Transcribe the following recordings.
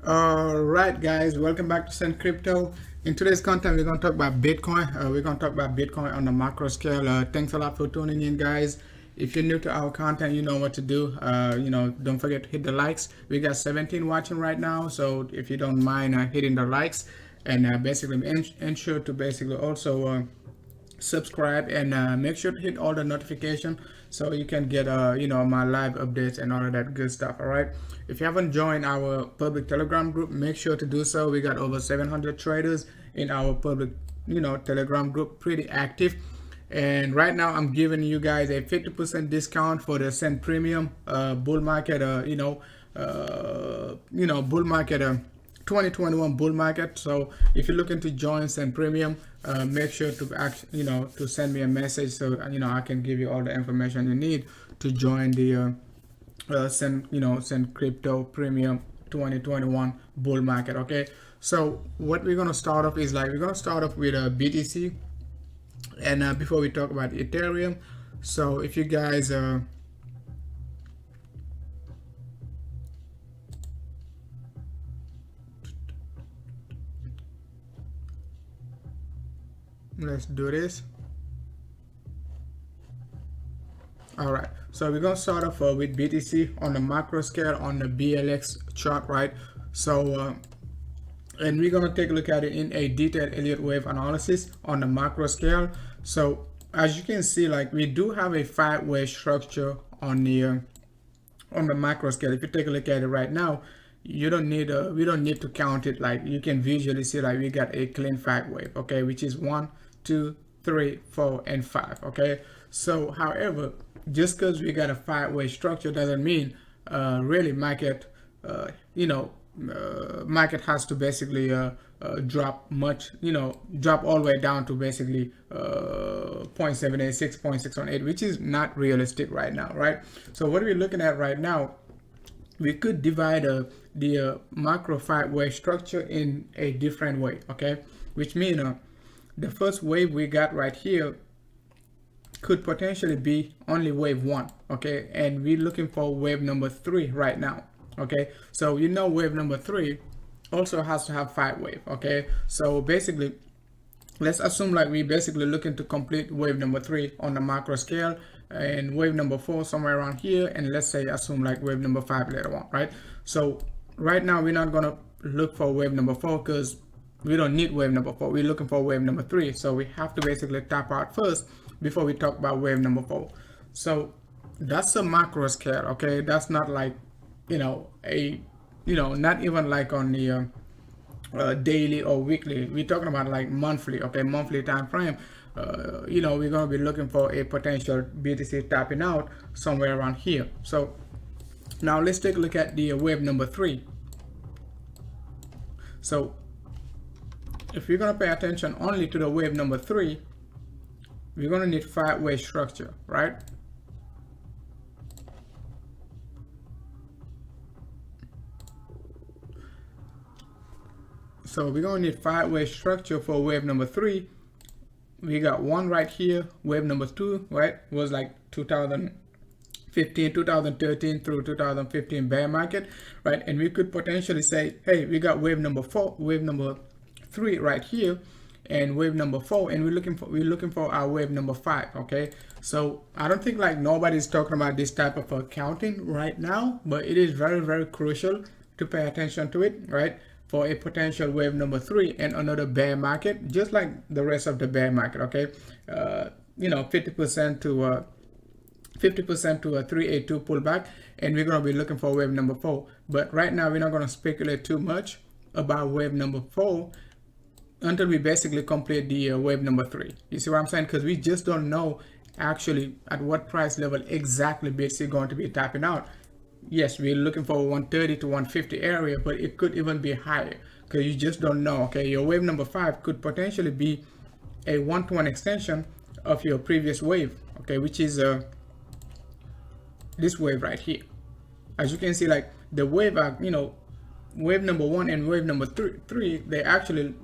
All right, guys, welcome back to Send Crypto. In today's content, we're going to talk about Bitcoin. We're going to talk about Bitcoin on the macro scale. Thanks a lot for tuning in, guys. If you're new to our content, you know what to do. Don't forget to hit the likes. We got 17 watching right now, so if you don't mind hitting the likes and basically ensure to basically also subscribe and make sure to hit all the notification so you can get my live updates and all of that good stuff. All right, if you haven't joined our public Telegram group, make sure to do so. We got over 700 traders in our public Telegram group, pretty active. And right now I'm giving you guys a 50% discount for the Send Premium bull market bull market 2021 bull market. So if you're looking to join Send Premium, make sure to to send me a message so I can give you all the information you need to join the Send Crypto Premium 2021 bull market. Okay, so what we're gonna start off is we're gonna start off with a BTC, and before we talk about Ethereum. So if you guys let's do this. All right, so we're gonna start off with BTC on the macro scale on the BLX chart, right? So and we're gonna take a look at it in a detailed Elliott wave analysis on the macro scale. So as you can see, we do have a 5-way structure on the macro scale. If you take a look at it right now, we don't need to count it. You can visually see we got a clean 5 wave, okay, which is 1, 2, 3, 4, and 5. Okay, so however, just because we got a 5-way structure doesn't mean really market market has to basically drop drop all the way down to basically 0.786, 0.618, which is not realistic right now, right? So what we're looking at right now, we could divide the macro 5-way structure in a different way, okay? Which means the first wave we got right here could potentially be only wave 1, okay? And we're looking for wave number 3 right now, okay? So wave number 3 also has to have 5 wave, okay? So basically, let's assume we basically looking to complete wave number 3 on the macro scale, and wave number 4 somewhere around here, and let's say assume wave number 5 later on, right? So right now we're not gonna look for wave number 4 because we don't need wave number 4. We're looking for wave number 3, so we have to basically tap out first before we talk about wave number 4. So that's a macro scale, okay? That's not not even on the daily or weekly. We're talking about monthly, okay? Monthly time frame. We're gonna be looking for a potential BTC tapping out somewhere around here. So now let's take a look at the wave number 3. So if we're gonna pay attention only to the wave number 3, we're gonna need 5-way structure, right? So we're gonna need 5-way structure for wave number 3. We got one right here. Wave number 2, right, was 2015, 2013 through 2015 bear market, right? And we could potentially say, hey, we got wave number 3 right here, and wave number 4, and we're looking for our wave number 5. Okay, so I don't think nobody's talking about this type of accounting right now, but it is very, very crucial to pay attention to it, right? For a potential wave number 3 and another bear market, just like the rest of the bear market. Okay, 50% to a 382 pullback, and we're going to be looking for wave number 4. But right now we're not going to speculate too much about wave number 4 until we basically complete the wave number 3. You see what I'm saying? Because we just don't know actually at what price level exactly BTC going to be tapping out. Yes, we're looking for 130 to 150 area, but it could even be higher because you just don't know. Okay, your wave number 5 could potentially be a 1-to-1 extension of your previous wave, okay, which is this wave right here. As you can see, the wave wave number 1 and wave number 3, they actually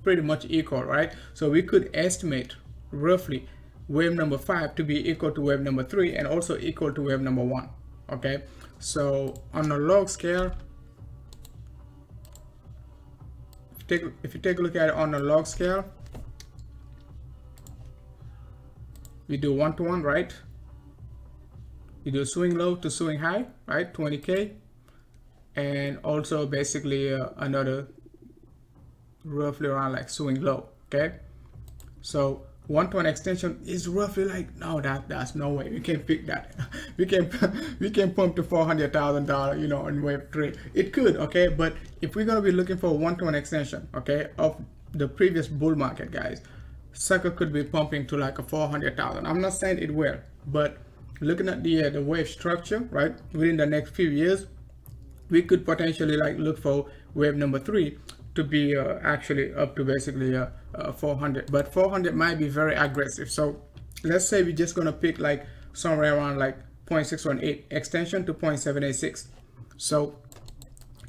pretty much equal, right? So we could estimate roughly wave number 5 to be equal to wave number 3 and also equal to wave number 1. Okay, so on a log scale, if you take a look at it on a log scale, we do 1-to-1, right? You do swing low to swing high, right? 20K, and also basically another roughly around like swing low. Okay, so 1-to-1 extension is roughly like, no, that's no way we can pick that. we can pump to $400,000, you know, in wave 3. It could, okay, but if we're gonna be looking for a 1-to-1 extension, okay, of the previous bull market, guys, sucker could be pumping to like a 400,000. I'm not saying it will, but looking at the wave structure, right, within the next few years, we could potentially like look for wave number 3 to be actually up to basically 400, but 400 might be very aggressive. So let's say we're just gonna pick like somewhere around like 0.618 extension to 0.786. So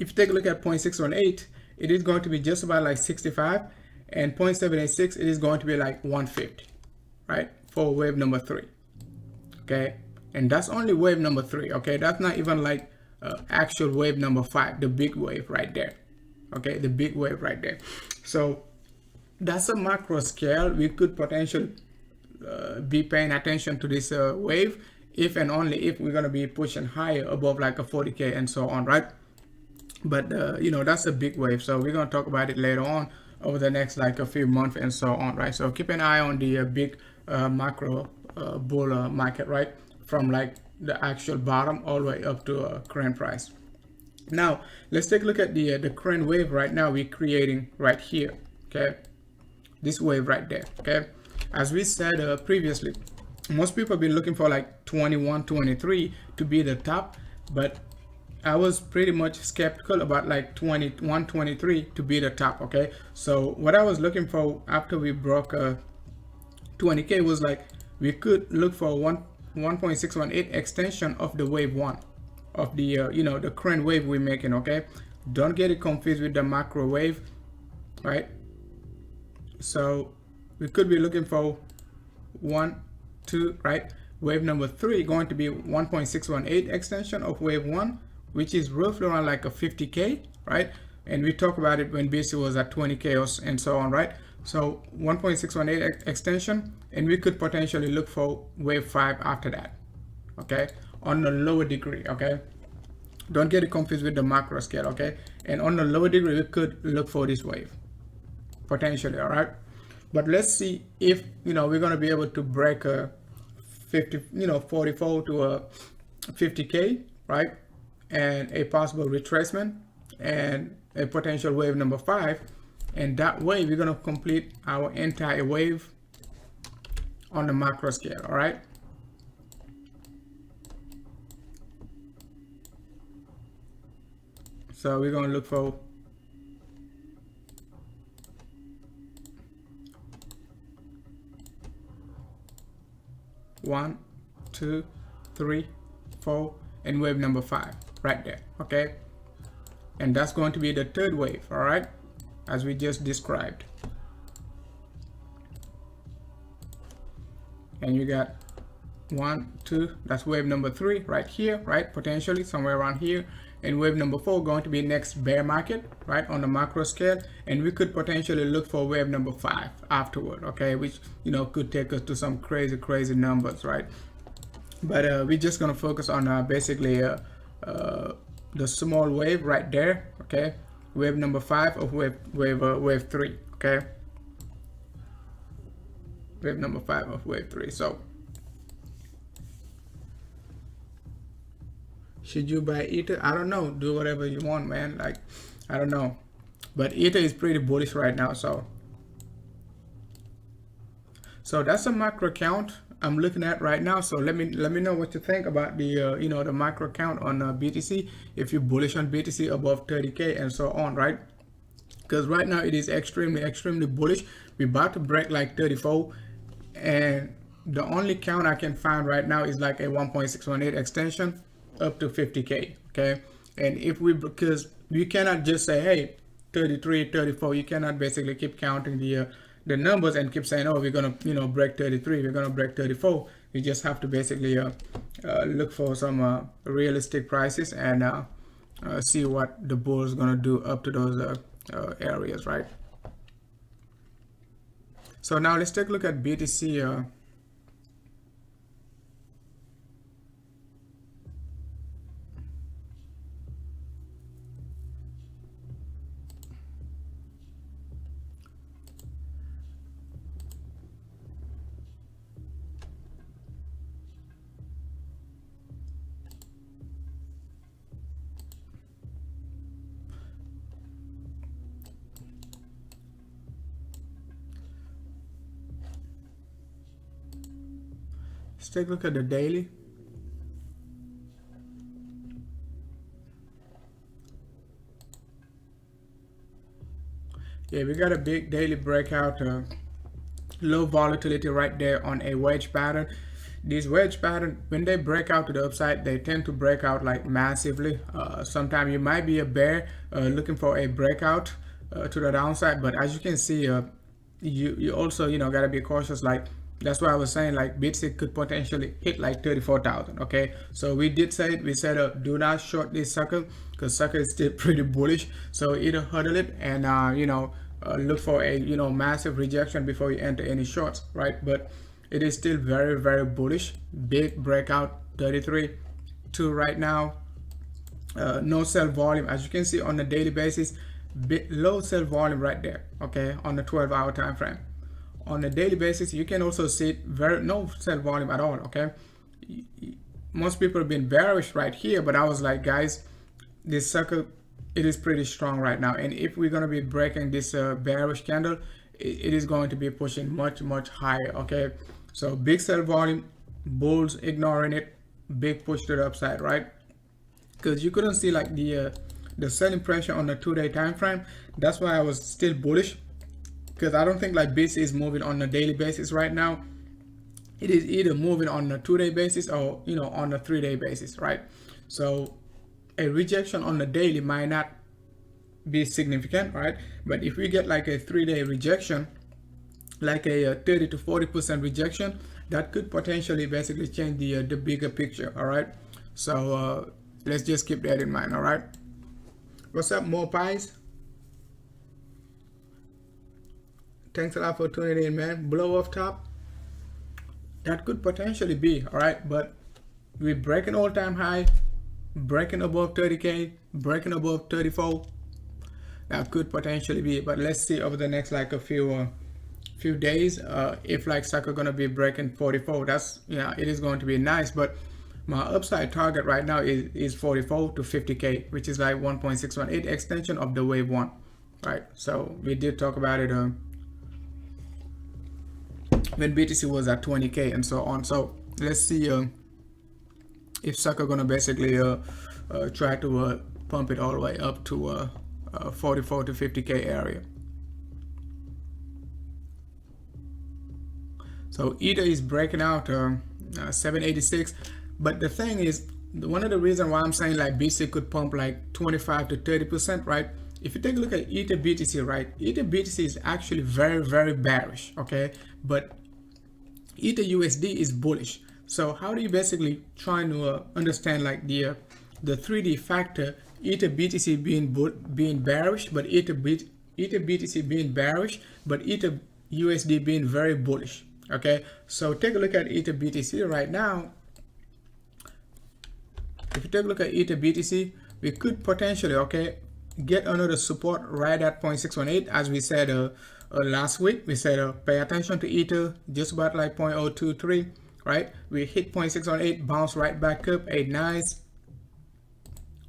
if you take a look at 0.618, it is going to be just about like 65, and 0.786 it is going to be like 150, right, for wave number 3. Okay, and that's only wave number 3. Okay, that's not even like actual wave number 5, the big wave right there. Okay, the big wave right there. So that's a macro scale. We could potentially be paying attention to this wave if and only if we're going to be pushing higher above like a 40K and so on, right? But you know, that's a big wave, so we're going to talk about it later on over the next like a few months and so on, right? So keep an eye on the big macro bull market, right, from like the actual bottom all the way up to current price. Now let's take a look at the current wave right now we're creating right here. Okay, this wave right there. Okay, as we said previously, most people have been looking for like 21, 23 to be the top, but I was pretty much skeptical about like 21, 23 to be the top. Okay, so what I was looking for after we broke 20K was like we could look for 1.618 extension of the wave 1 of the you know, the current wave we're making. Okay, don't get it confused with the macro wave, right? So we could be looking for 1, 2, right? Wave number 3 going to be 1.618 extension of wave 1, which is roughly around like a 50K, right? And we talked about it when BC was at 20K and so on, right? So 1.618 extension, and we could potentially look for wave 5 after that. Okay, on a lower degree. Okay, don't get it confused with the macro scale. Okay, and on the lower degree we could look for this wave potentially. All right, but let's see if, you know, we're going to be able to break a 50, you know, 44 to a 50K, right, and a possible retracement and a potential wave number 5, and that way we're going to complete our entire wave on the macro scale. All right, so we're going to look for one, 2, 3, 4, and wave number 5 right there. Okay, and that's going to be the third wave. All right, as we just described. And you got 1, 2, that's wave number 3 right here, right, potentially somewhere around here. And wave number 4 going to be next bear market, right, on the macro scale, and we could potentially look for wave number 5 afterward. Okay, which, you know, could take us to some crazy numbers, right? But we're just gonna focus on basically the small wave right there. Okay, wave number 5 of wave 3. Okay, wave number 5 of wave 3. So should you buy Ether? I don't know. Do whatever you want, man. Like, I don't know. But Ether is pretty bullish right now. So that's a macro count I'm looking at right now. So let me know what you think about the you know, the macro count on BTC. If you're bullish on BTC above 30K and so on, right? Because right now it is extremely bullish. We're about to break like 34, and the only count I can find right now is like a 1.618 extension up to 50K. Okay, and if we, because you cannot just say, hey, 33, 34, you cannot basically keep counting the numbers and keep saying, oh, we're gonna, you know, break 33, we're gonna break 34. You just have to basically look for some realistic prices and see what the bull is gonna do up to those areas, right? So now let's take a look at BTC. Let's take a look at the daily. Yeah, we got a big daily breakout, low volatility right there on a wedge pattern. These wedge pattern, when they break out to the upside, they tend to break out like massively. Sometimes you might be a bear looking for a breakout to the downside, but as you can see, you also got to be cautious. Like that's why I was saying like BTC could potentially hit like 34,000. Okay, so we did say it. We said do not short this sucker because sucker is still pretty bullish. So either huddle it and look for a massive rejection before you enter any shorts, right? But it is still very, very bullish. Big breakout 33.2 right now. No sell volume, as you can see on the daily basis. Low sell volume right there, okay, on the 12-hour time frame. On the daily basis, you can also see no sell volume at all. Okay, most people have been bearish right here, but I was like, guys, this sucker, it is pretty strong right now, and if we're going to be breaking this bearish candle, it is going to be pushing much higher. Okay, so big sell volume, bulls ignoring it, big push to the upside, right? Because you couldn't see like the selling pressure on the 2-day time frame. That's why I was still bullish, because I don't think like BTC is moving on a daily basis right now. It is either moving on a 2-day basis or on a 3-day basis, right? So a rejection on the daily might not be significant, right? But if we get like a 3-day rejection, like a 30 to 40% rejection, that could potentially basically change the bigger picture. All right, so let's just keep that in mind. All right, what's up, more pies? Thanks a lot for tuning in, man. Blow off top, that could potentially be, all right, but we're breaking all-time high, breaking above 30k, breaking above 34. That could potentially be, but let's see over the next like a few days if like sucker gonna be breaking 44. That's it is going to be nice, but my upside target right now is 44 to 50k, which is like 1.618 extension of the wave one, right? So we did talk about it when BTC was at 20k and so on. So let's see if sucker gonna basically try to pump it all the way up to 44 to 50k area. So Ether is breaking out 786, but the thing is, one of the reasons why I'm saying like BTC could pump like 25 to 30%, right? If you take a look at Ether BTC, right, Ether BTC is actually very bearish, okay, but Ether USD is bullish. So how do you basically try to understand like the 3D factor? Ether BTC being bearish, but Ether BTC being bearish, but Ether USD being very bullish. Okay, so take a look at Ether BTC right now. If you take a look at Ether BTC, we could potentially get another support right at 0.618, as we said last week. We said pay attention to Ether just about like 0.023, right? We hit 0.618, bounce right back up, a nice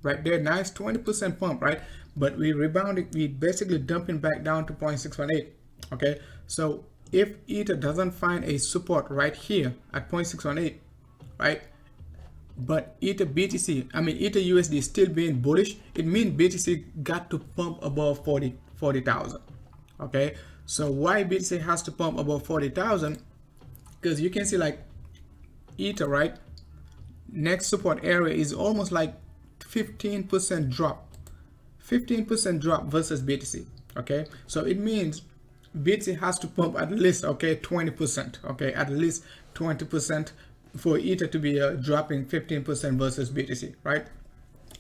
right there, nice 20% pump, right? But we rebounded, we basically dumping back down to 0.618. Okay, so if Ether doesn't find a support right here at 0.618, right, but Ether USD is still being bullish, it means BTC got to pump above 40,000. Okay, so why BTC has to pump above 40,000? Because you can see like Ether, right, next support area is almost like 15% drop versus BTC. Okay, so it means BTC has to pump at least 20%, at least 20% for Ether to be dropping 15% versus BTC, right?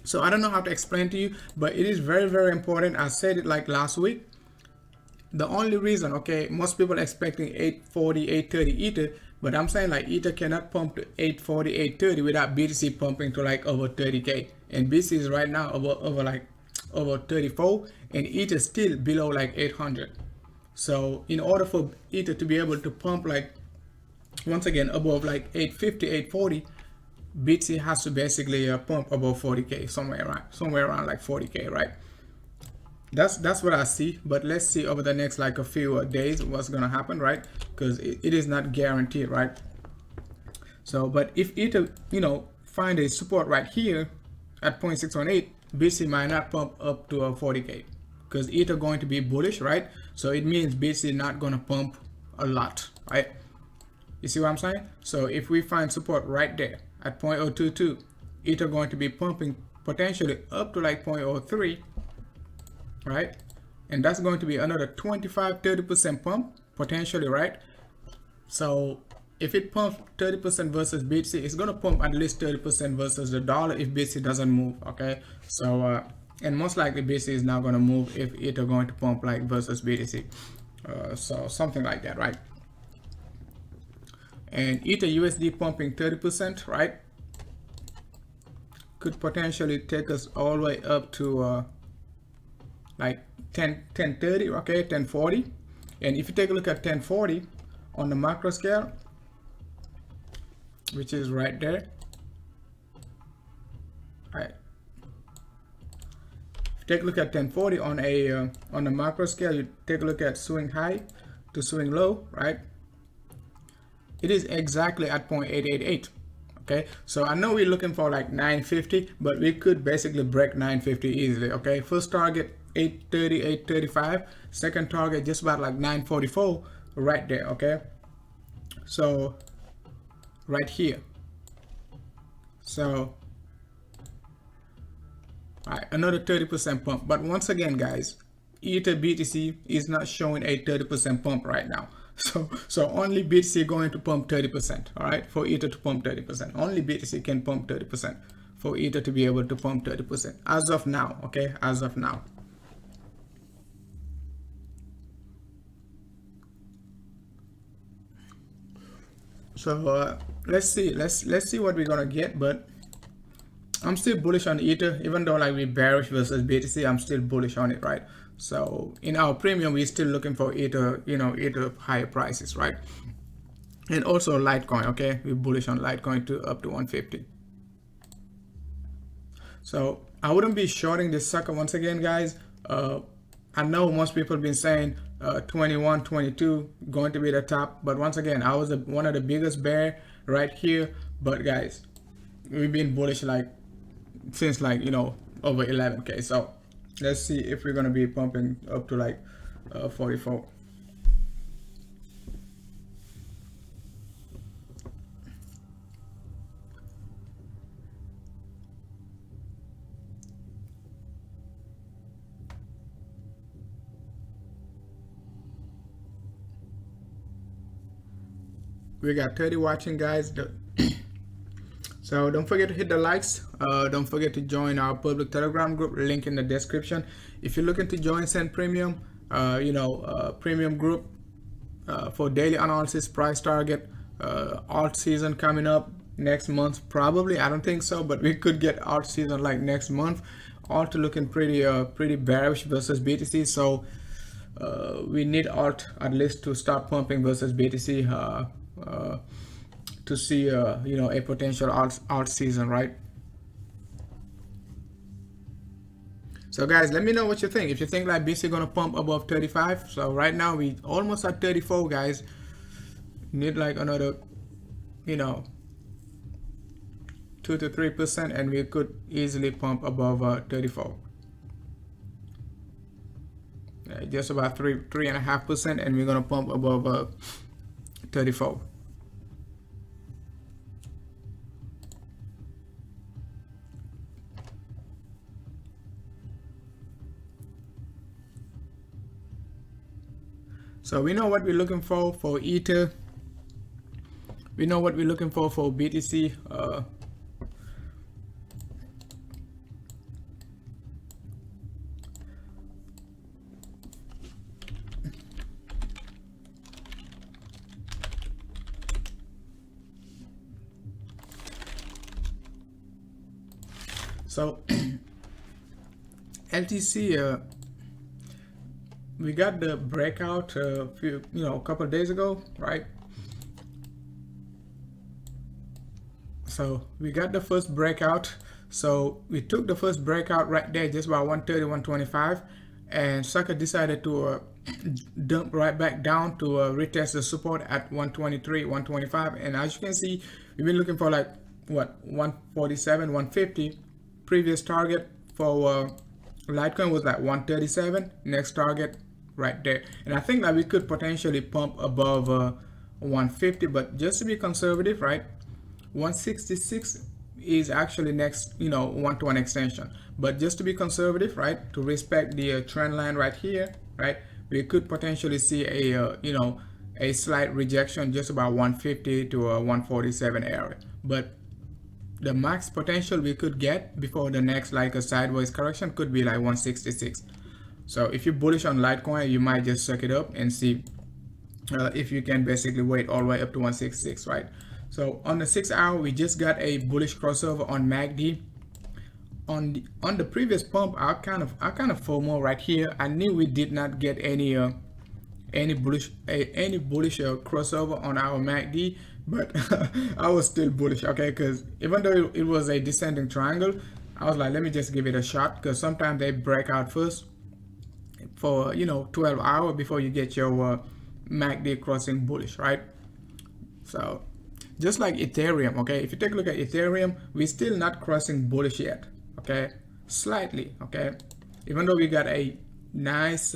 So I don't know how to explain to you, but it is very, very important. I said it like last week. The only reason, okay, most people expecting 840, 830 Ether, but I'm saying like Ether cannot pump to 840, 830 without BTC pumping to like over 30K. And BTC is right now over 34, and Ether still below like 800. So in order for Ether to be able to pump like once again above like 850, 840, BTC has to basically pump above 40K, somewhere around like 40K, right? That's what I see, but let's see over the next like a few days what's gonna happen, right? Because it is not guaranteed, right? So but if Ether, you know, find a support right here at 0.618, BTC might not pump up to a 40K because Ether going to be bullish, right? So it means BTC not gonna pump a lot, right? You see what I'm saying? So if we find support right there at 0.022, Ether going to be pumping potentially up to like 0.03, right? And that's going to be another 25-30% pump potentially, right? So if it pumps 30% versus BTC, it's going to pump at least 30% versus the dollar if BTC doesn't move, okay? So and most likely BTC is not going to move if Ether going to pump like versus BTC, so something like that, right? And Ether USD pumping 30%, right, could potentially take us all the way up to like 1030, okay, 1040. And if you take a look at 1040 on the macro scale, which is right there, right, if you take a look at 1040 on a on the macro scale, you take a look at swing high to swing low, right, it is exactly at 0.888. Okay, so I know we're looking for like 950, but we could basically break 950 easily. Okay, first target 830, 835, second target just about like 944 right there. Okay, so right here, so all right, another 30% pump. But once again, guys, Ether BTC is not showing a 30% pump right now. So only BTC going to pump 30%, all right, for Ether to pump 30%. Only BTC can pump 30% for Ether to be able to pump 30% as of now, okay, as of now. So let's see what we're gonna get, but I'm still bullish on Ether, even though like we bearish versus BTC, I'm still bullish on it, right? So in our premium, we're still looking for Ether, you know, Ether higher prices, right? And also Litecoin, okay? We're bullish on Litecoin to up to 150. So I wouldn't be shorting this sucker once again, guys. I know most people have been saying 21, 22 going to be the top, but once again, I was one of the biggest bear right here. But guys, we've been bullish like since like, you know, over 11K. So let's see if we're gonna be pumping up to like 44. We got 30 watching, guys. So don't forget to hit the likes. Don't forget to join our public Telegram group, link in the description. If you're looking to join Send Premium, premium group for daily analysis, price target, alt season coming up next month, probably. I don't think so, but we could get alt season like next month. Alt looking pretty bearish versus BTC, so we need alt at least to start pumping versus BTC to see you know, a potential alt season, right? So guys, let me know what you think. If you think like BTC gonna pump above 35, so right now we almost at 34, guys. Need like another, you know, 2 to 3%, and we could easily pump above 34. Just about 3.5%, and we're gonna pump above 34. So we know what we're looking for Ether. We know what we're looking for BTC. So LTC, we got the breakout a couple of days ago, right? So we got the first breakout. So we took the first breakout right there, just about 130, 125, and sucker decided to dump right back down to retest the support at 123, 125. And as you can see, we've been looking for like what, 147, 150. Previous target for Litecoin was like 137. Next target right there. And I think that we could potentially pump above 150, but just to be conservative, right? 166 is actually next, one-to-one extension. But just to be conservative, right, to respect the trend line right here, right, we could potentially see a a slight rejection just about 150 to 147 area. But the max potential we could get before the next like a sideways correction could be like 166. So if you're bullish on Litecoin, you might just suck it up and see if you can basically wait all the way up to 166, right? So on the 6 hour, we just got a bullish crossover on MACD. On the previous pump, I kind of FOMO right here. I knew we did not get any bullish crossover on our MACD, but I was still bullish, okay? Because even though it was a descending triangle, I was like, let me just give it a shot, because sometimes they break out first for 12 hours before you get your MACD crossing bullish, right? So just like Ethereum, okay, if you take a look at Ethereum, we're still not crossing bullish yet, okay, slightly, okay, even though we got a nice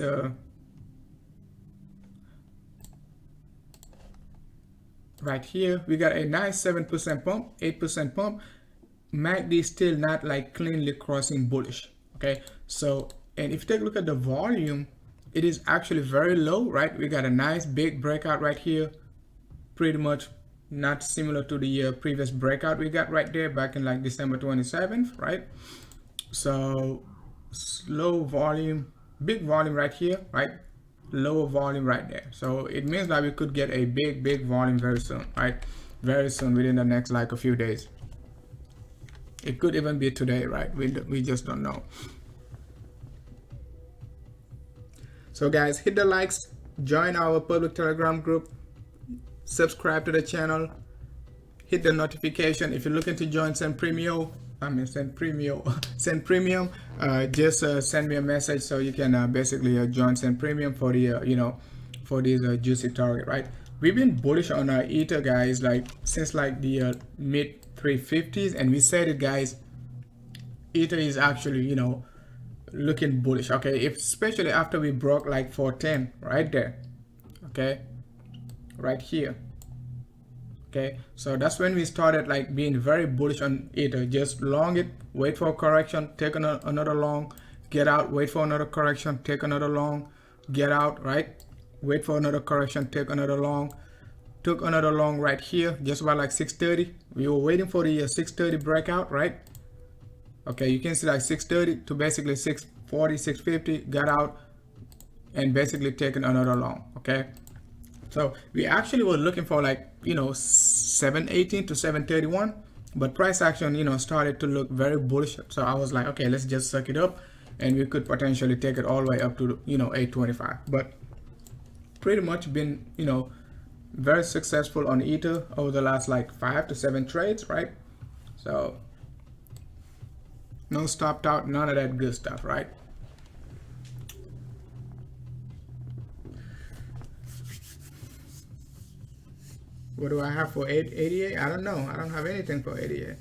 right here, we got a nice 7% pump, 8% pump. MACD still not like cleanly crossing bullish, okay? So, and if you take a look at the volume, it is actually very low, right? We got a nice big breakout right here, pretty much not similar to the previous breakout we got right there back in like December 27th, right? So slow volume, big volume right here, right? Lower volume right there. So it means that we could get a big volume very soon, right? Very soon, within the next like a few days. It could even be today, right? We just don't know. So guys, hit the likes, join our public Telegram group, subscribe to the channel, hit the notification. If you're looking to join Send Premium, just send me a message so you can basically join Send Premium for the for this juicy target, right? We've been bullish on our Ether, guys, like since like the mid 350s, and we said it, guys, Ether is actually looking bullish, okay, if especially after we broke like 410 right there, okay, right here, okay. So that's when we started like being very bullish on Ether. Just long it, wait for a correction, take another long, get out, wait for another correction, take another long, get out, right, wait for another correction, take another long, took another long right here just about like 630. We were waiting for the 630 breakout, right? Okay, you can see like 630 to basically 640, 650, got out and basically taken another long, okay? So we actually were looking for like 718 to 731, but price action started to look very bullish. So I was like, okay, let's just suck it up, and we could potentially take it all the way up to 825. But pretty much been very successful on Ether over the last like 5 to 7 trades, right? So no stopped out, none of that good stuff, right? What do I have for 88? I don't know. I don't have anything for 88.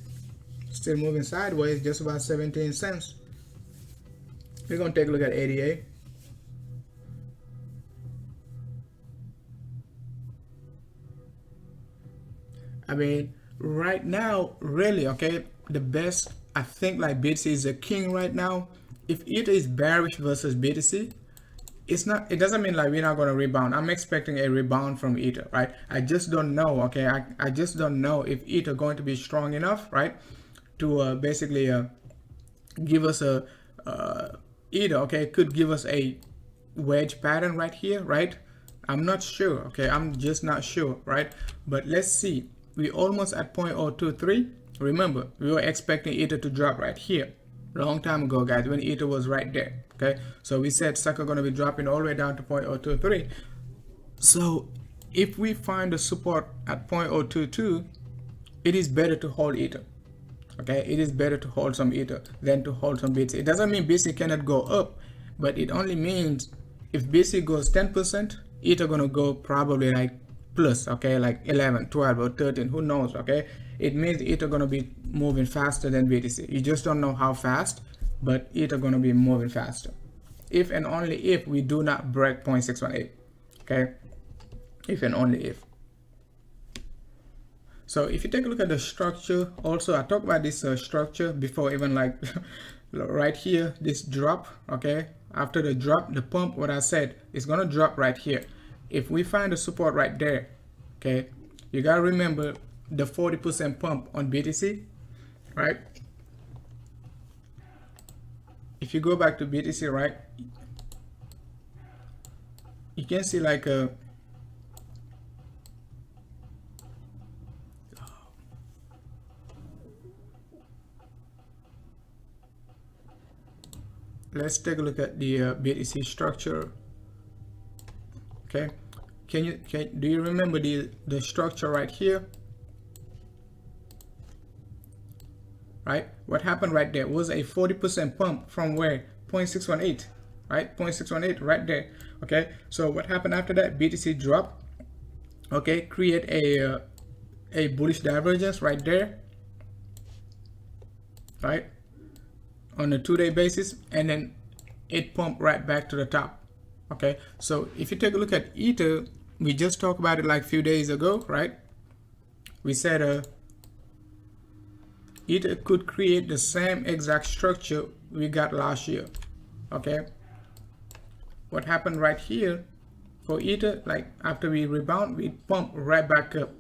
Still moving sideways, just about 17 cents. We're gonna take a look at 88. I mean, right now, really, okay, the best, I think like BTC is a king right now. If Ether is bearish versus BTC, it doesn't mean like we're not going to rebound. I'm expecting a rebound from Ether, right? I just don't know, okay? I just don't know if Ether going to be strong enough, right, to basically give us a Ether, okay, could give us a wedge pattern right here, right? I'm not sure, okay? I'm just not sure, right? But let's see. We almost at 0.023. Remember, we were expecting Ether to drop right here, long time ago, guys, when Ether was right there. Okay, so we said sucker gonna be dropping all the way down to 0.023. So if we find the support at 0.022, it is better to hold Ether. Okay, it is better to hold some Ether than to hold some BTC. It doesn't mean BTC cannot go up, but it only means if BTC goes 10%, Ether gonna go probably like plus, okay, like 11, 12 or 13, who knows. Okay, it means Ether gonna be moving faster than BTC. You just don't know how fast, but Ether gonna be moving faster if and only if we do not break 0.618. okay, if and only if. So if you take a look at the structure, also I talked about this structure before, even like right here, this drop. Okay, after the drop, the pump, what I said, is gonna drop right here. If we find the support right there, okay, you gotta remember the 40% pump on BTC, right? If you go back to BTC, right, you can see like a let's take a look at the BTC structure. Okay, do you remember the structure right here? Right, what happened right there was a 40% pump from where? 0.618, right? 0.618 right there. Okay, so what happened after that? BTC drop, okay, create a bullish divergence right there, right, on a 2-day basis, and then it pumped right back to the top. Okay, so if you take a look at Ether, we just talked about it like a few days ago, right? We said Ether could create the same exact structure we got last year. Okay, what happened right here for Ether, like after we rebound, we pump right back up.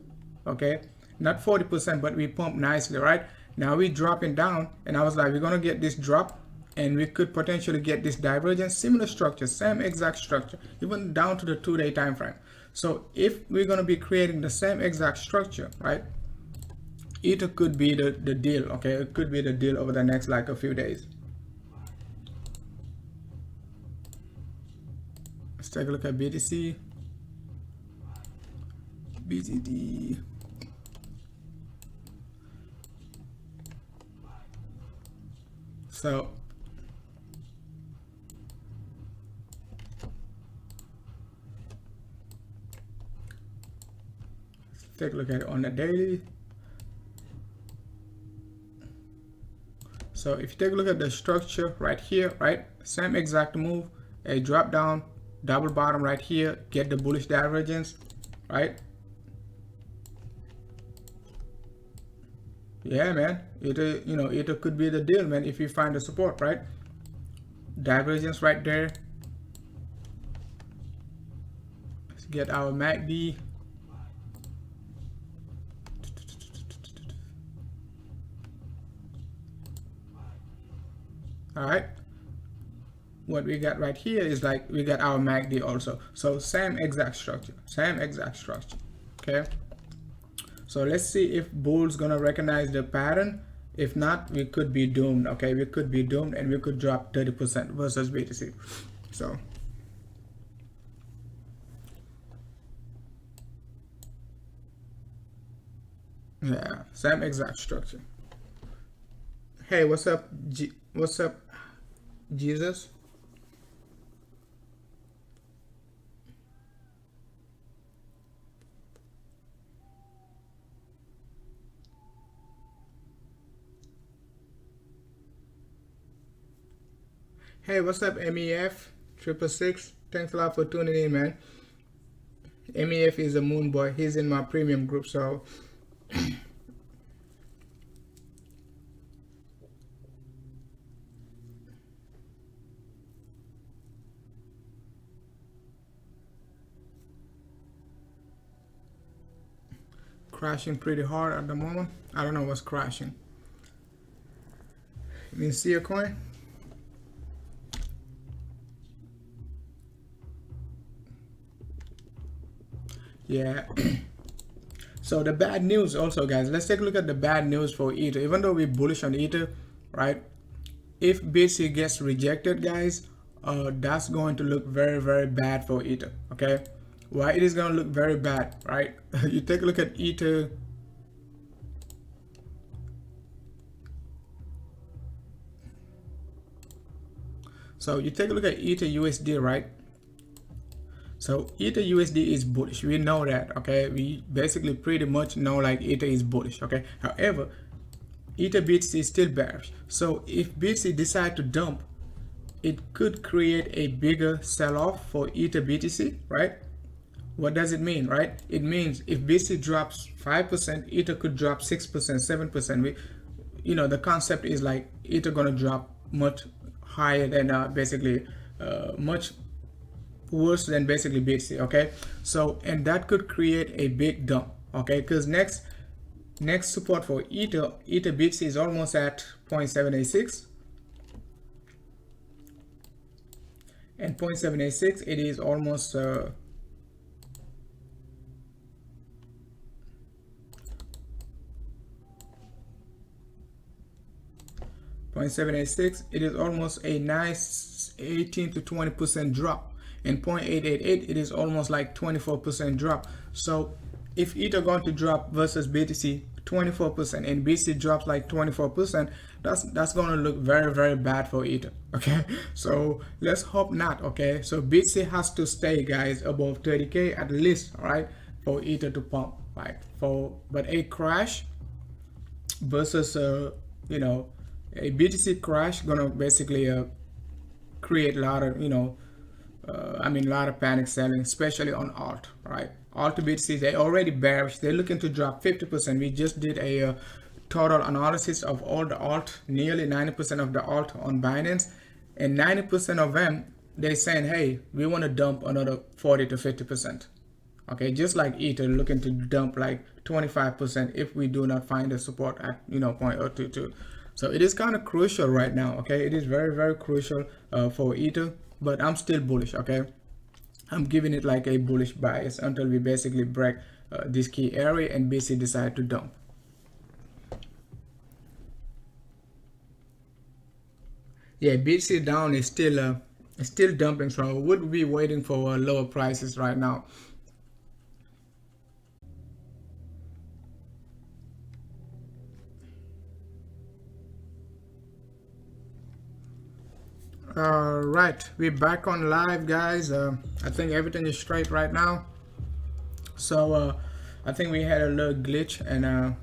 Okay, not 40%, but we pump nicely. Right now we dropping down, and I was like, we're gonna get this drop and we could potentially get this divergence, similar structure, same exact structure, even down to the 2-day time frame. So if we're gonna be creating the same exact structure, right, Ether could be the deal. Okay, it could be the deal over the next like a few days. Let's take a look at BTC. BTD. So let's take a look at it on the daily. So if you take a look at the structure right here, right, same exact move, a drop down, double bottom right here, get the bullish divergence, right? Yeah, man, it could be the deal, man, if you find the support, right? Divergence right there. Let's get our MACD. All right, what we got right here is like we got our MACD also. So same exact structure, okay? So let's see if bull's gonna recognize the pattern. If not, we could be doomed. Okay, we could be doomed, and we could drop 30% versus BTC. So yeah, same exact structure. Hey, what's up, what's up, Jesus? Hey, what's up, MEF 666? Thanks a lot for tuning in, man. MEF is a moon boy. He's in my premium group, so crashing pretty hard at the moment. I don't know what's crashing. You mean see a coin? Yeah. So the bad news also, guys, let's take a look at the bad news for Ether. Even though we're bullish on Ether, right, if BTC gets rejected, guys, that's going to look very, very bad for Ether. Okay, why it is going to look very bad, right? You take a look at Ether. So you take a look at Ether USD, right? So Ether USD is bullish. We know that, okay? We basically pretty much know like Ether is bullish, okay? However, Ether BTC is still bearish. So if BTC decide to dump, it could create a bigger sell-off for Ether BTC, right? What does it mean, right? It means if BTC drops 5%, Ether could drop 6%, 7%. You know, the concept is like Ether gonna drop much higher than basically much worse than basically BTC, okay? So, and that could create a big dump, okay? Because next support for Ether BTC is almost at 0.786, and 0.786 it is almost 0.786, it is almost a nice 18 to 20% drop. And 0.888, it is almost like 24% drop. So if Ether going to drop versus BTC 24% and BTC drops like 24%, that's going to look very, very bad for Ether, okay? So let's hope not, okay? So BTC has to stay, guys, above 30k at least, all right, for Ether to pump, right? But a crash versus you know, a BTC crash gonna basically create a lot of, you know, a lot of panic selling, especially on alt, right? Alt BTC, they already bearish. They're looking to drop 50%. We just did a total analysis of all the alt, nearly 90% of the alt on Binance, and 90% of them, they're saying, hey, we want to dump another 40 to 50%. Okay, just like Ether looking to dump like 25% if we do not find the support at, you know, 0.022. So it is kind of crucial right now, okay? It is very, very crucial for Ether, but I'm still bullish, okay? I'm giving it like a bullish bias until we basically break this key area and BTC decide to dump. Yeah, BTC down is still dumping, so would be waiting for lower prices right now. All right, we're back on live, guys. I think everything is straight right now. So I think we had a little glitch and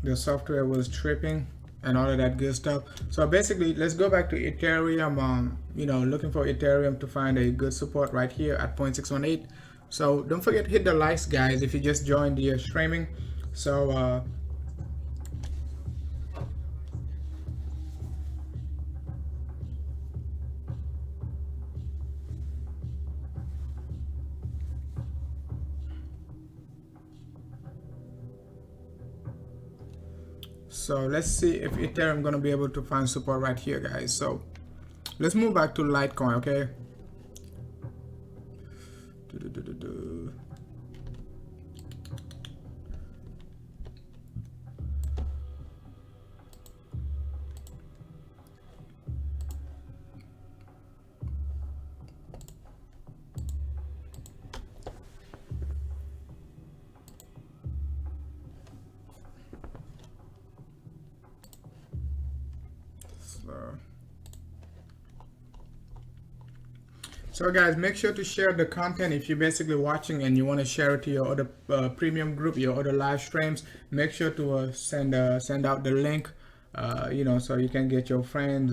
the software was tripping and all of that good stuff. So basically, let's go back to Ethereum. You know, looking for Ethereum to find a good support right here at 0.618. So don't forget to hit the likes, guys, if you just joined the streaming. So So let's see if Ethereum gonna be able to find support right here, guys. So let's move back to Litecoin, okay? So guys, make sure to share the content if you're basically watching and you want to share it to your other premium group, your other live streams. Make sure to send out the link, you know, so you can get your friends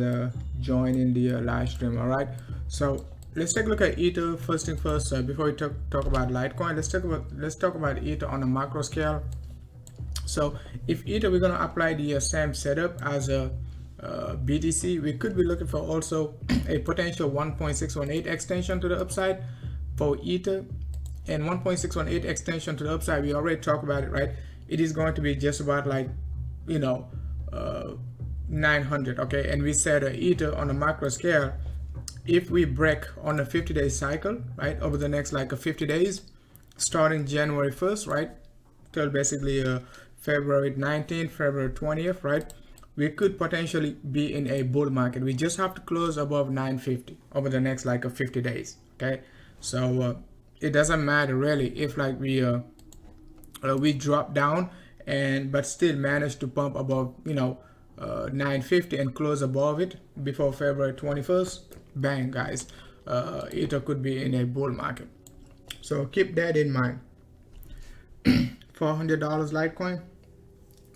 join in the live stream. All right. So let's take a look at Ether first thing first. Before we talk about Litecoin, let's talk about Ether on a macro scale. So if Ether, we're gonna apply the same setup as a BTC, we could be looking for also a potential 1.618 extension to the upside for Ether, and 1.618 extension to the upside, we already talked about it, right? It is going to be just about like, you know, 900, okay? And we said Ether on a macro scale, if we break on a 50-day cycle, right, over the next like 50 days, starting January 1st, right, till basically February 19th, February 20th, right? we could potentially be in a bull market. We just have to close above 950 over the next like 50 days. Okay, so it doesn't matter really if like we drop down and but still manage to pump above 950 and close above it before February 21st. Bang, guys, Ether could be in a bull market. So keep that in mind. $400 Litecoin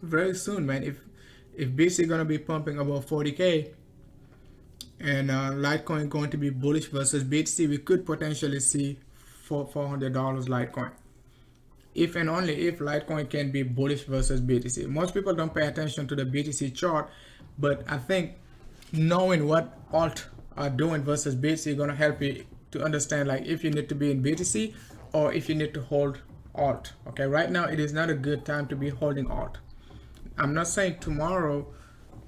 very soon, man. If BC gonna be pumping above 40k and Litecoin going to be bullish versus BTC, we could potentially see $400 Litecoin. If and only if Litecoin can be bullish versus BTC. Most people don't pay attention to the BTC chart, but I think knowing what alt are doing versus BTC is gonna help you to understand like if you need to be in BTC or if you need to hold alt. Okay, right now it is not a good time to be holding alt. I'm not saying tomorrow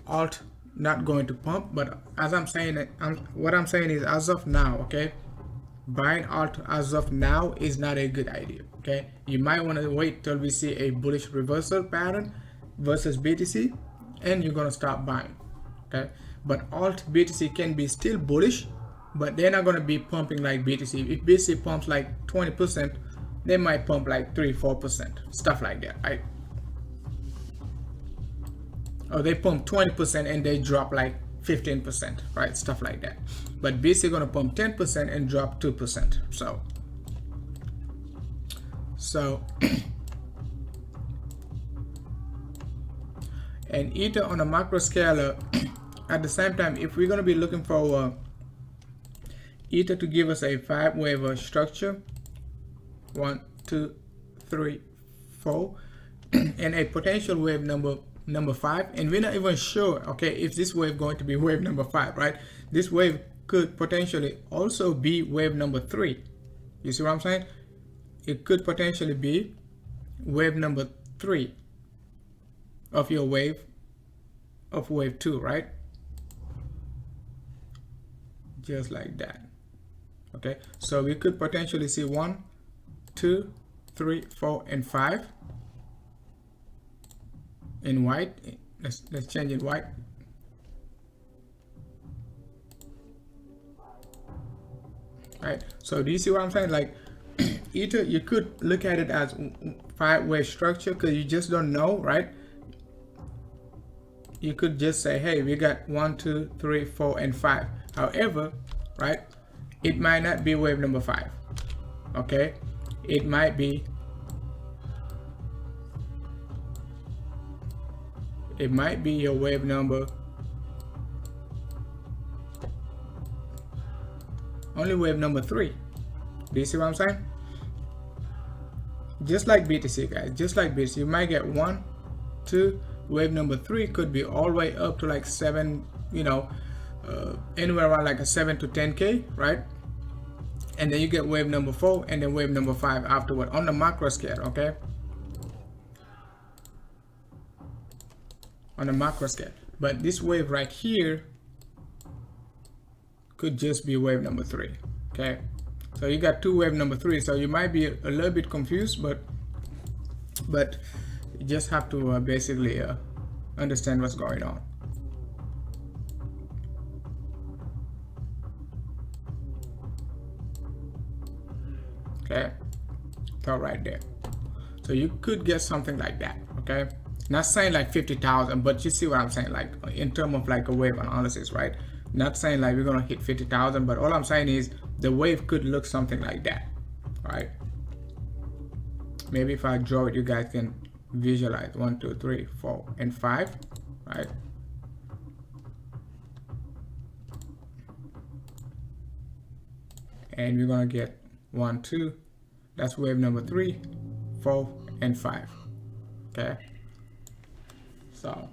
alt not going to pump, but as I'm saying, what I'm saying is as of now, okay, buying alt as of now is not a good idea. Okay, you might want to wait till we see a bullish reversal pattern versus BTC and you're gonna stop buying. Okay, but alt BTC can be still bullish, but they're not gonna be pumping like BTC. If BTC pumps like 20%, they might pump like 3-4%, stuff like that, right? Or they pump 20% and they drop like 15%, right? Stuff like that. But BTC gonna pump 10% and drop 2%. So and Ether on a macro scale, at the same time, if we're gonna be looking for Ether to give us a 5-wave structure, 1, 2, 3, 4, and a potential wave number 5, and we're not even sure, okay, if this wave going to be wave number 5, right? This wave could potentially also be wave number 3. You see what I'm saying? It could potentially be wave number 3 of your wave of wave 2, right? Just like that. Okay, so we could potentially see 1, 2, 3, 4, and 5 in white. Let's change it white. Right, so do you see what I'm saying? Like Ether, you could look at it as 5-wave structure because you just don't know, right? You could just say, hey, we got 1, 2, 3, 4, and 5. However, right, it might not be wave number 5. Okay, it might be your wave number, only wave number 3. Do you see what I'm saying? Just like BTC, guys, just like BTC, you might get 1, 2, wave number 3 could be all the way up to like 7, anywhere around like a 7 to 10k, right? And then you get wave number 4 and then wave number 5 afterward on the macro scale. Okay, on the macro scale, but this wave right here could just be wave number 3. Okay, so you got 2 wave number 3, so you might be a little bit confused, but you just have to basically understand what's going on. Okay, so right there, so you could get something like that. Okay, not saying like 50,000, but you see what I'm saying, like in terms of like a wave analysis, right? Not saying like we're gonna hit 50,000, but all I'm saying is the wave could look something like that. All right, maybe if I draw it, you guys can visualize 1, 2, 3, 4, and 5, right? And we're gonna get 1, 2, that's wave number 3, 4, and 5. Okay, so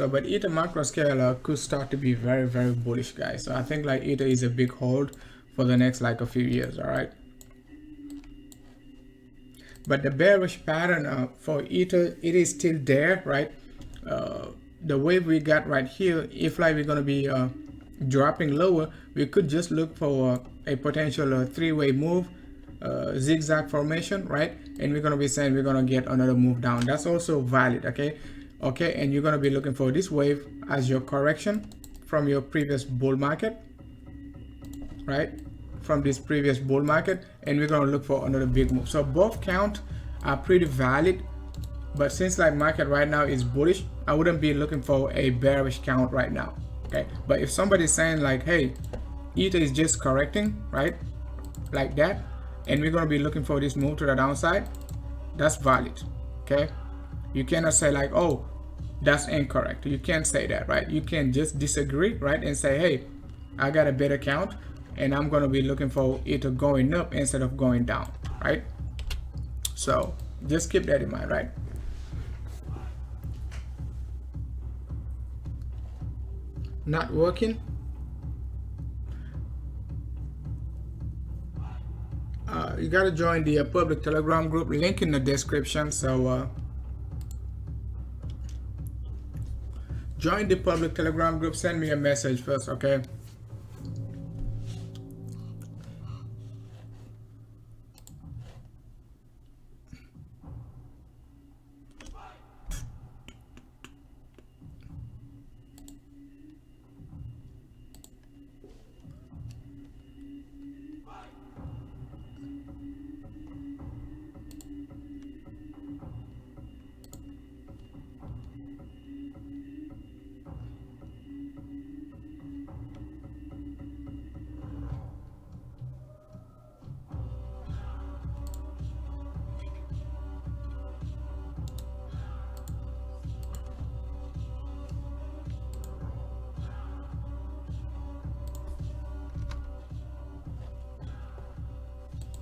but Ether macro scale could start to be very, very bullish, guys. So I think like Ether is a big hold for the next like a few years. All right, but the bearish pattern for Ether, it is still there, right? The wave we got right here, if like we're gonna be dropping lower, we could just look for a potential 3-way move zigzag formation, right? And we're going to be saying we're going to get another move down. That's also valid. Okay, and you're going to be looking for this wave as your correction from your previous bull market, right? From this previous bull market, and we're going to look for another big move. So both count are pretty valid, but since like market right now is bullish, I wouldn't be looking for a bearish count right now. Okay, but if somebody's saying like, hey, Ether is just correcting, right, like that, and we're going to be looking for this move to the downside, that's valid. Okay, you cannot say like, oh, that's incorrect. You can't say that, right? You can just disagree, right, and say, hey, I got a better count, and I'm going to be looking for Ether going up instead of going down, right? So just keep that in mind, right? Not working. You got to join the public Telegram group, link in the description. So join the public Telegram group, send me a message first, okay?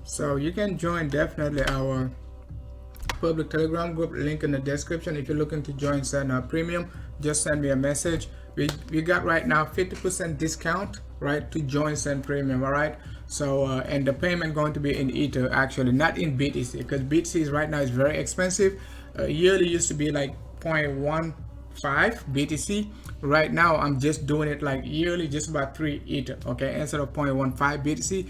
So you can join definitely our public Telegram group, link in the description. If you're looking to join Send Premium, just send me a message. We got right now 50% discount, right, to join Send Premium. All right, so and the payment going to be in Ether, actually, not in BTC, because BTC right now is very expensive. Yearly used to be like 0.15 BTC. Right now I'm just doing it like yearly, just about 3 Ether, okay, instead of 0.15 BTC.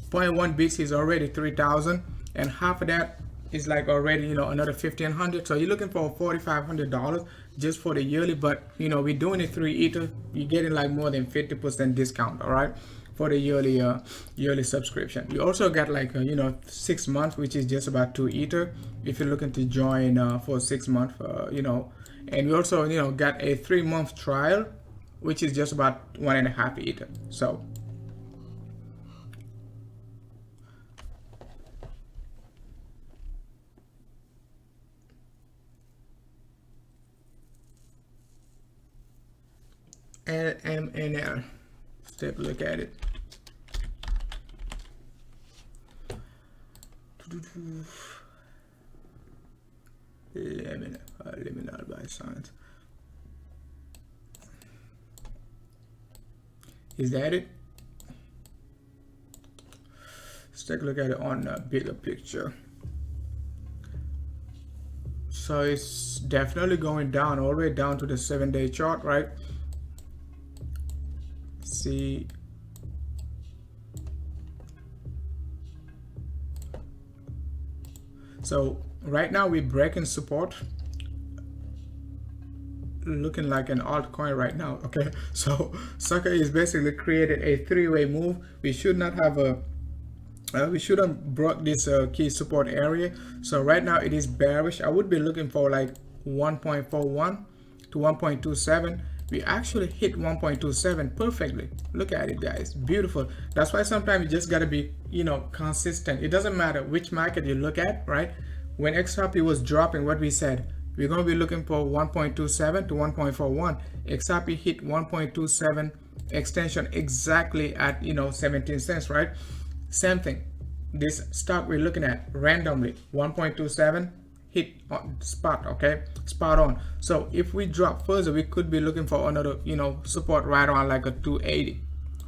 0.1 BTC is already 3,000, and half of that is like already, you know, another 1,500. So you're looking for $4,500 just for the yearly, but you know, we're doing it 3 Ether. You're getting like more than 50% discount, all right, for the yearly subscription. You also got like you know, 6 months, which is just about 2 Ether if you're looking to join for 6 months, you know. And we also, you know, got a 3-month trial, which is just about 1.5 Ether. So LMNL, let's take a look at it. Liminal by science. Is that it? Let's take a look at it on a bigger picture. So it's definitely going down all the way down to the 7-day chart, right? See, so right now we're breaking support, looking like an altcoin right now. Okay, so Sucker is basically created a 3-way move. We should not have a we shouldn't broke this key support area. So right now it is bearish. I would be looking for like 1.41 to 1.27. We actually hit 1.27 perfectly. Look at it, guys, beautiful. That's why sometimes you just got to be, you know, consistent. It doesn't matter which market you look at, right? When XRP was dropping, what we said, we're going to be looking for 1.27 to 1.41. XRP hit 1.27 extension exactly at, you know, 17 cents, right? Same thing, this stock we're looking at randomly 1.27 hit on spot, okay, spot on. So if we drop further, we could be looking for another, you know, support right around like a 280,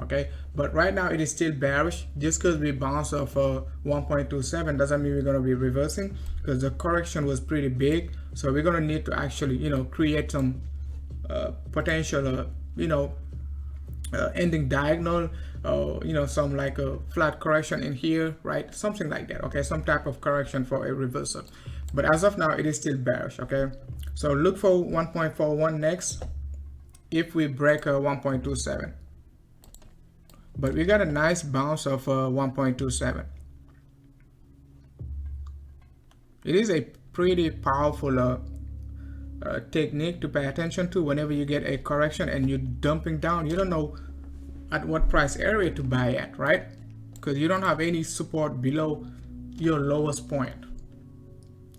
okay. But right now it is still bearish. Just because we bounce off 1.27 doesn't mean we're going to be reversing, because the correction was pretty big. So we're going to need to actually, you know, create some potential you know, ending diagonal, you know, some like a flat correction in here, right? Something like that, okay? Some type of correction for a reversal. But as of now, it is still bearish, okay? So look for 1.41 next if we break a 1.27. But we got a nice bounce of 1.27. It is a pretty powerful technique to pay attention to whenever you get a correction and you're dumping down. You don't know at what price area to buy at, right? Because you don't have any support below your lowest point.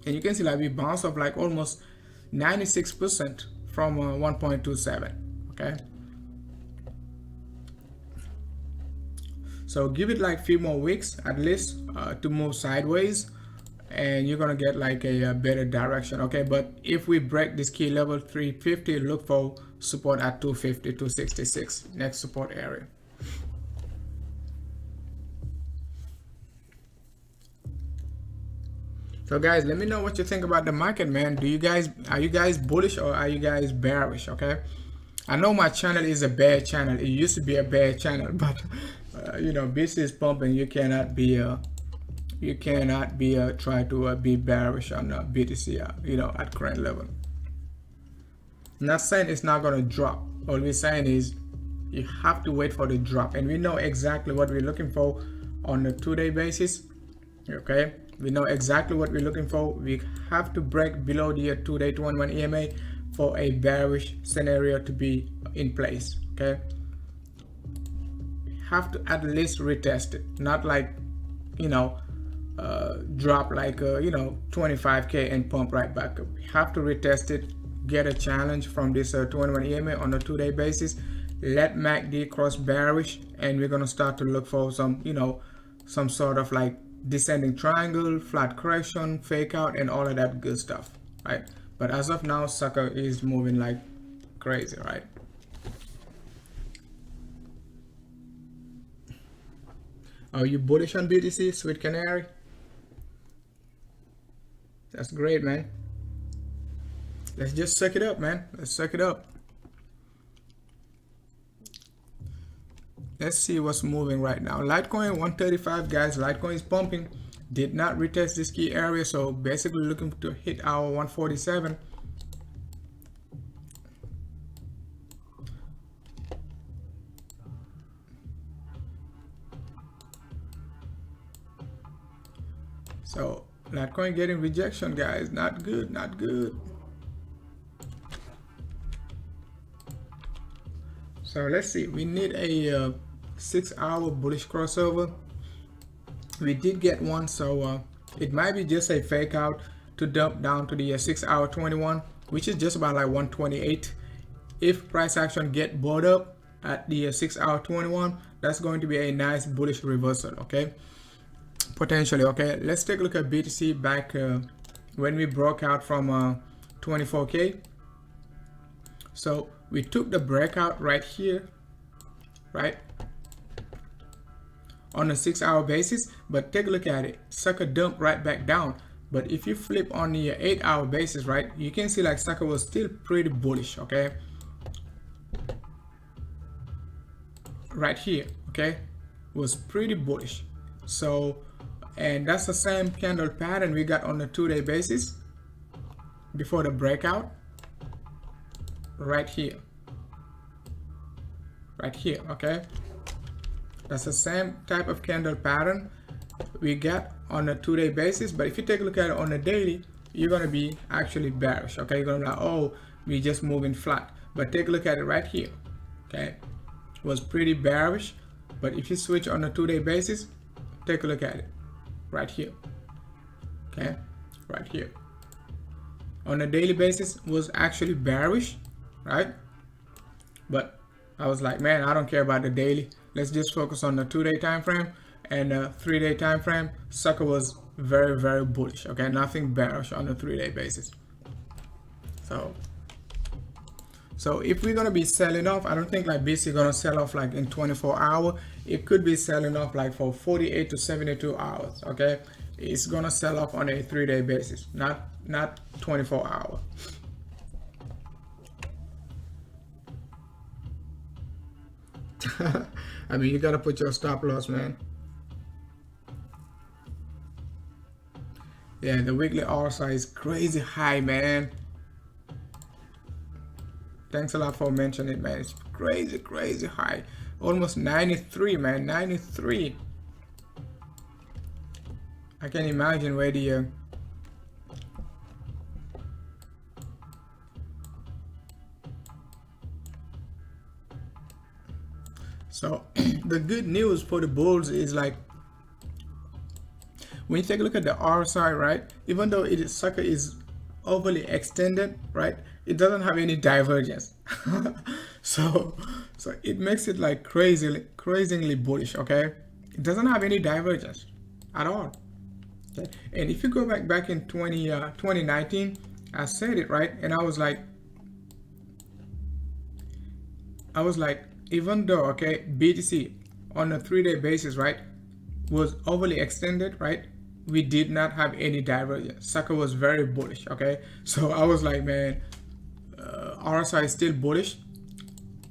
And you can see like we bounce off like almost 96% from 1.27, okay? So give it like a few more weeks at least to move sideways, and you're gonna get like a better direction, okay? But if we break this key level 350, look for support at 250, 266, next support area. So guys, let me know what you think about the market, man. Are you guys bullish or are you guys bearish? Okay, I know my channel is a bear channel. It used to be a bear channel, but you know, BTC is pumping. You cannot be try to be bearish on BTC, you know, at current level. I'm not saying it's not gonna drop. All we're saying is you have to wait for the drop, and we know exactly what we're looking for on a 2-day basis. Okay, we know exactly what we're looking for. We have to break below the 2-day 21 EMA for a bearish scenario to be in place. Okay, we have to at least retest it, not like, you know, drop like you know, 25k and pump right back up. We have to retest it, get a challenge from this 21 EMA on a 2-day basis. Let MACD cross bearish, and we're gonna start to look for some, you know, some sort of like descending triangle, flat correction, fake out, and all of that good stuff, right? But as of now, sucker is moving like crazy, right? Are you bullish on BTC, Sweet Canary? That's great, man. Let's just suck it up, man. Let's suck it up. Let's see what's moving right now. Litecoin 135, guys. Litecoin is pumping. Did not retest this key area, so basically looking to hit our 147. So Litecoin getting rejection, guys. Not good, not good. So let's see. We need a 6-hour bullish crossover. We did get one, so it might be just a fake out to dump down to the 6-hour 21, which is just about like 128. If price action get bought up at the 6-hour 21, that's going to be a nice bullish reversal, okay? Potentially, okay? Let's take a look at BTC back when we broke out from 24k. So we took the breakout right here, right, on a 6-hour basis, but take a look at it. Sucker dumped right back down. But if you flip on the 8-hour basis, right, you can see like sucker was still pretty bullish, okay? Right here, okay, was pretty bullish. So, and that's the same candle pattern we got on the 2-day basis before the breakout. Right here, okay? That's the same type of candle pattern we get on a 2-day basis. But if you take a look at it on a daily, you're gonna be actually bearish, okay? You're gonna be like, oh, we just moving flat. But take a look at it right here, okay? It was pretty bearish. But if you switch on a 2-day basis, take a look at it right here, okay? Right here. On a daily basis was actually bearish, right? But I was like, man, I don't care about the daily. Let's just focus on the 2-day time frame and 3-day time frame. Sucker was very, very bullish, okay? Nothing bearish on the 3-day basis. So if we're gonna be selling off, I don't think like BTC gonna sell off like in 24 hours. It could be selling off like for 48 to 72 hours, okay? It's gonna sell off on a 3-day basis, not 24 hours. I mean, you gotta put your stop loss, man. Yeah, the weekly RSI is crazy high, man. Thanks a lot for mentioning it, man. It's crazy high. Almost 93, man. 93. I can imagine where the so the good news for the bulls is like when you take a look at the RSI, right? Even though it is sucker is overly extended, right? It doesn't have any divergence. so it makes it like crazily bullish, okay? It doesn't have any divergence at all. Okay? And if you go back in 2019, I said it, right? And I was like, even though, okay, BTC on a 3-day basis, right, was overly extended, right, we did not have any divergence. Sucker was very bullish, okay? So I was like, man, RSI is still bullish.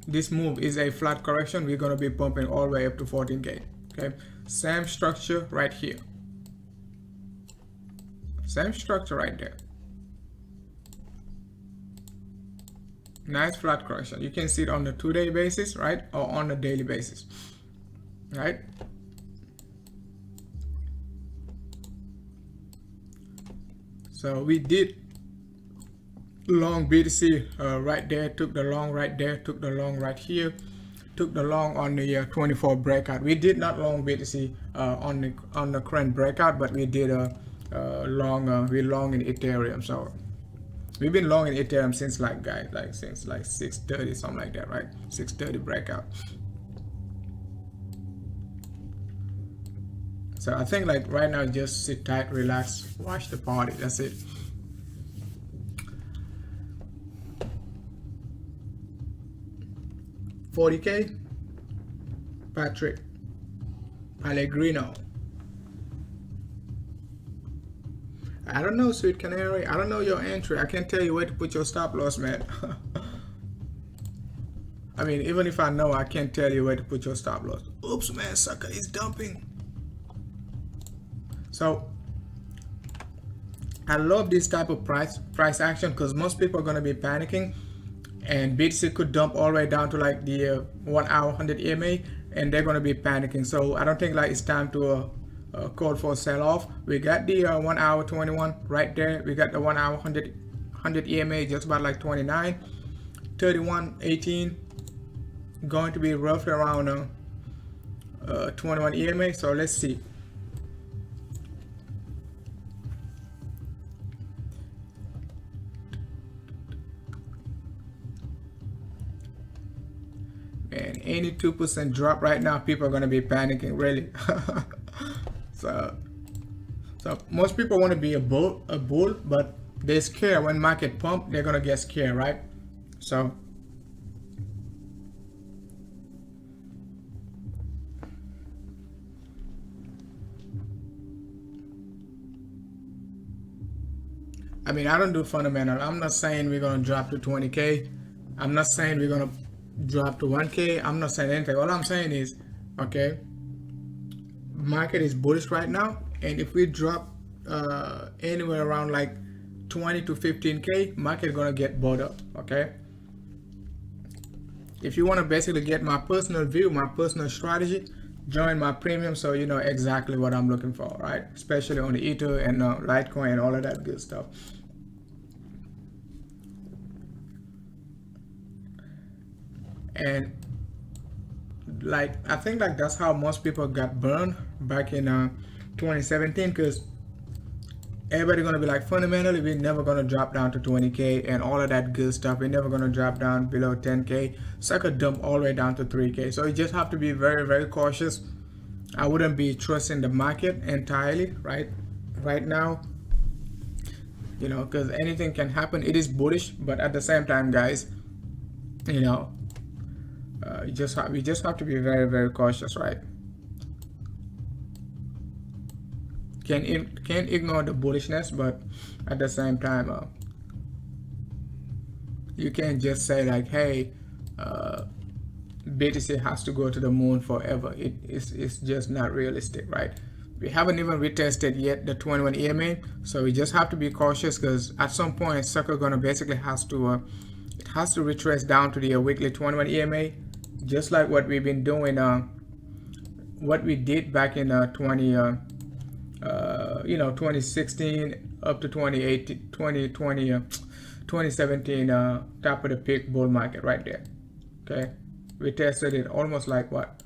This move is a flat correction. We're going to be pumping all the way up to 14K, okay? Same structure right here. Same structure right there. Nice flat correction. You can see it on the 2-day basis, right? Or on a daily basis, right? So we did long BTC right there, took the long right there, took the long right here, took the long on the 24 breakout. We did not long BTC on the current breakout, but we did a long we long in Ethereum. So we've been long in Ethereum since like since 6:30, something like that, right? 6:30 breakout. So I think like right now, just sit tight, relax, watch the party. That's it. $40K, Patrick Pellegrino. I don't know, Sweet Canary. I don't know your entry. I can't tell you where to put your stop loss, man. I mean, even if I know, I can't tell you where to put your stop loss. Oops, man, sucker is dumping. So I love this type of price action because most people are going to be panicking, and BTC could dump all the way down to like the 1 hour 100 EMA, and they're going to be panicking. So I don't think like it's time to call for a sell-off. We got the 1 hour 21 right there. We got the 1 hour 100 EMA just about like 29, 31, 18, going to be roughly around 21 EMA. So let's see. And any 2% drop right now, people are going to be panicking, really. so most people want to be a bull, but they're scared. When market pump, they're going to get scared, right? So I mean, I don't do fundamental. I'm not saying we're going to drop to 20K. I'm not saying we're going to drop to 1K. I'm not saying anything. All I'm saying is, okay, market is bullish right now, and if we drop anywhere around like 20 to 15K, market gonna get bought up, okay? If you want to basically get my personal view, my personal strategy, join my premium so you know exactly what I'm looking for, right? Especially on the Ether and Litecoin and all of that good stuff. And like I think like that's how most people got burned back in 2017, because everybody gonna be like, fundamentally we're never gonna drop down to 20K and all of that good stuff. We're never gonna drop down below 10K. So I could dump all the way down to 3K. So you just have to be very cautious. I wouldn't be trusting the market entirely right now, you know, because anything can happen. It is bullish, but at the same time, guys, you know, we just have to be very cautious, right? Can't ignore the bullishness, but at the same time, you can't just say like, hey, BTC has to go to the moon forever. It's just not realistic, right? We haven't even retested yet the 21 EMA, so we just have to be cautious, because at some point sucker gonna basically has to retrace down to the weekly 21 EMA, just like what we've been doing, what we did back in 2016 up to 2018, 2020, 2017, top of the peak bull market right there. Okay, we tested it almost like what,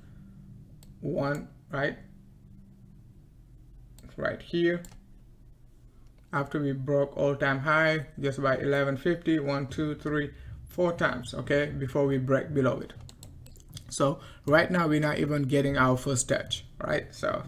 one, right here, after we broke all-time high just by 1150, 1, 2, 3, 4 times, okay, before we break below it. So right now we're not even getting our first touch, right? So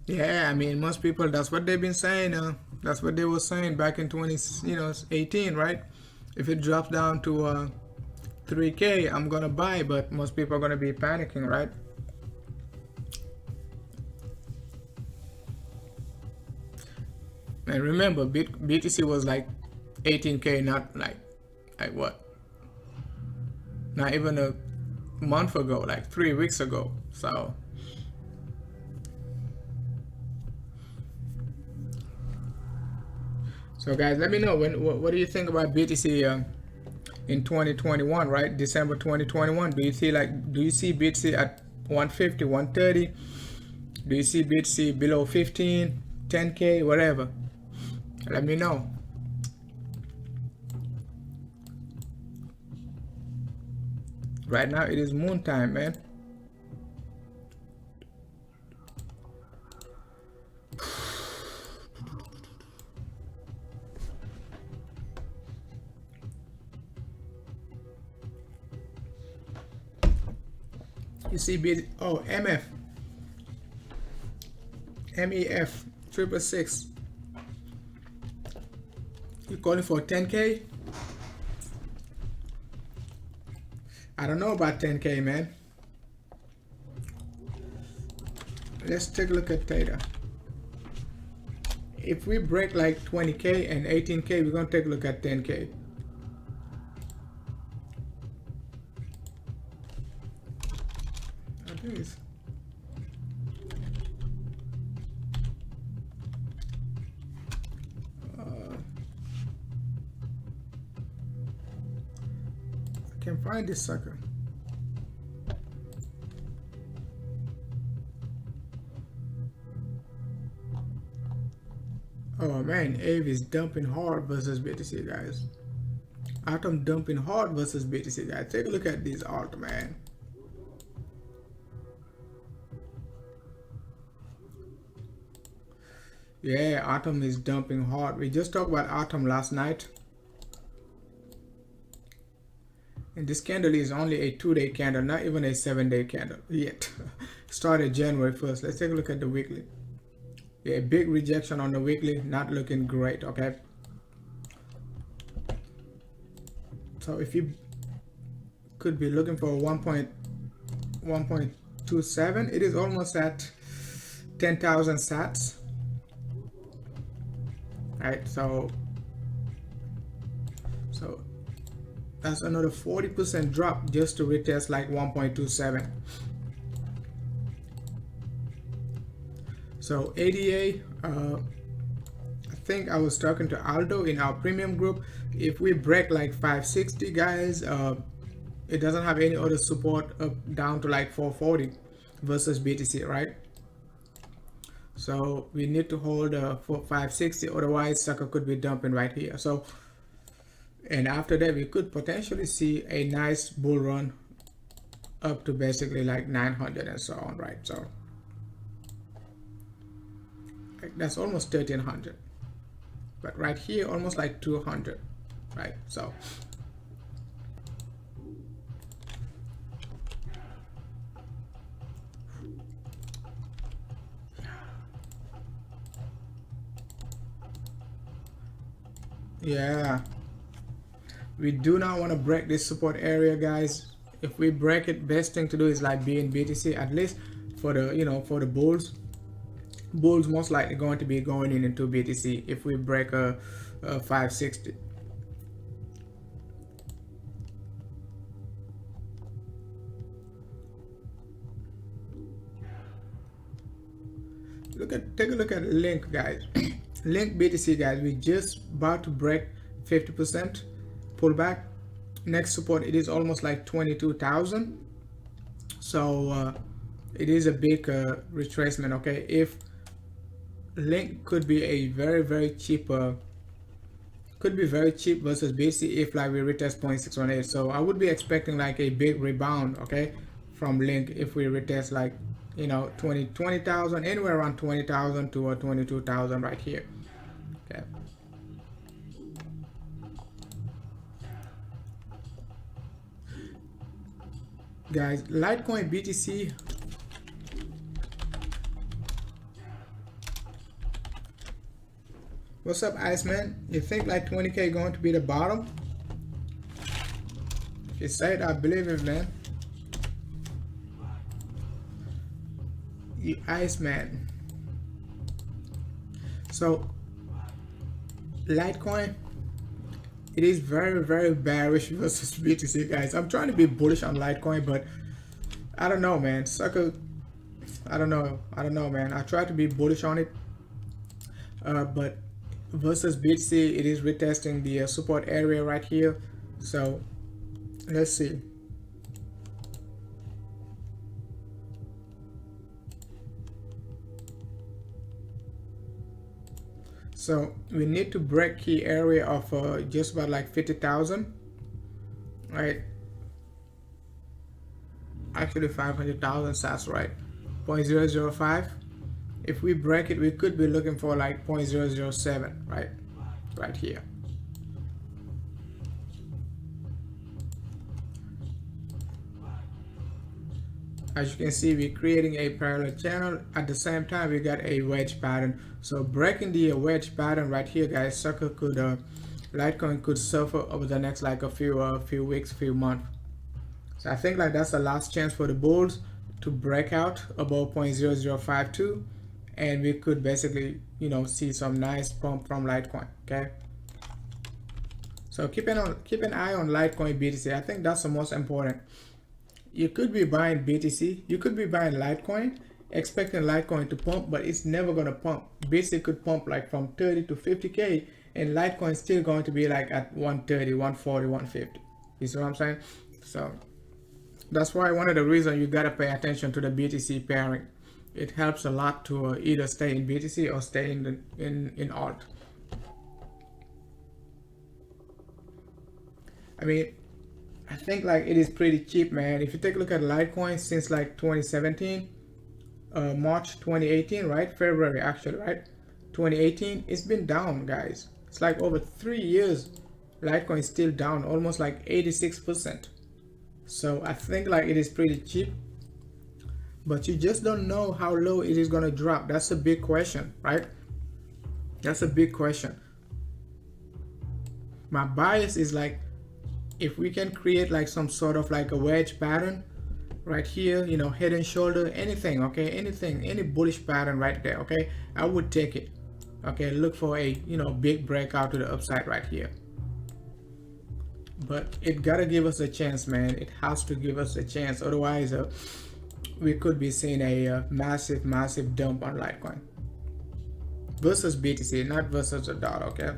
yeah, I mean, most people, that's what they've been saying. That's what they were saying back in 2018, right? If it drops down to 3K, I'm gonna buy, but most people are gonna be panicking, right? And remember, BTC was like 18K, not like what? Not even a month ago, like 3 weeks ago. So guys, let me know what do you think about BTC in 2021, right? December 2021. Do you see BTC at 150, 130? Do you see BTC below 15, 10K, whatever? Let me know. Right now it is moon time, man. You see MEF 666. You calling for 10K? I don't know about 10K, man. Let's take a look at Theta. If we break like 20K and 18K, we're gonna take a look at 10K. I can find this sucker. Oh man, AVE is dumping hard versus BTC, guys. Atom dumping hard versus BTC, guys. Take a look at these alt, man. Yeah, Atom is dumping hard. We just talked about Atom last night. And this candle is only a 2-day candle, not even a 7-day candle yet. Started January 1st. Let's take a look at the weekly. Yeah, big rejection on the weekly, not looking great, okay? So if you could be looking for 1.27, it is almost at 10,000 sats. Right, so that's another 40% drop just to retest like 1.27. So ADA, I think I was talking to Aldo in our premium group. If we break like 560, guys, it doesn't have any other support up down to like 440 versus BTC, right? So we need to hold for 560, otherwise sucker could be dumping right here. So, and after that we could potentially see a nice bull run up to basically like 900 and so on, right? So like that's almost 1300, but right here almost like 200, right? So yeah, we do not want to break this support area, guys. If we break it, best thing to do is like be in BTC, at least for the, you know, for the bulls. bulls most likely going to be going in into BTC if we break a 560. Take a look at Link, guys. Link BTC, guys, we just about to break 50% pullback. Next support, it is almost like 22,000. So it is a big retracement. Okay, if Link could be a very cheap, could be very cheap versus BTC if like we retest 0.618. So I would be expecting like a big rebound, okay, from Link if we retest like, you know, 20,000, anywhere around 20,000 to 22,000 right here. Okay. Guys, Litecoin BTC. What's up, Iceman? You think like 20K going to be the bottom? If you say it, I believe it, man. You Iceman. So Litecoin, it is very bearish versus BTC, guys. I'm trying to be bullish on Litecoin, but I don't know, man. Sucker, I don't know, man. I try to be bullish on it, but versus BTC, it is retesting the support area right here. So let's see. So we need to break key area of just about like 50,000, right? Actually 500,000 sats, right? 0.005. If we break it, we could be looking for like 0.007, right here. As you can see, we're creating a parallel channel. At the same time, we got a wedge pattern. So breaking the wedge pattern right here, guys, sucker could Litecoin could suffer over the next like a few weeks, few months. So I think like that's the last chance for the bulls to break out above 0.0052, and we could basically, you know, see some nice pump from Litecoin. Okay. So keep an eye on Litecoin BTC. I think that's the most important. You could be buying BTC, you could be buying Litecoin, expecting Litecoin to pump, but it's never gonna pump. BTC could pump like from 30 to 50K, and Litecoin still going to be like at 130, 140, 150. You see what I'm saying? So that's why one of the reasons you gotta pay attention to the BTC pairing. It helps a lot to either stay in BTC or stay in alt. I mean, I think like it is pretty cheap, man. If you take a look at Litecoin since like 2017, March 2018, right? February actually, right? 2018, it's been down, guys. It's like over 3 years, Litecoin is still down, almost like 86%. So I think like it is pretty cheap, but you just don't know how low it is gonna drop. That's a big question, right? That's a big question. My bias is like, if we can create like some sort of like a wedge pattern right here, you know, head and shoulder, anything, okay, anything, any bullish pattern right there, okay, I would take it. Okay, look for a, you know, big breakout to the upside right here. But it gotta give us a chance, man. It has to give us a chance, otherwise we could be seeing a massive dump on Litecoin versus BTC, not versus the dollar. Okay,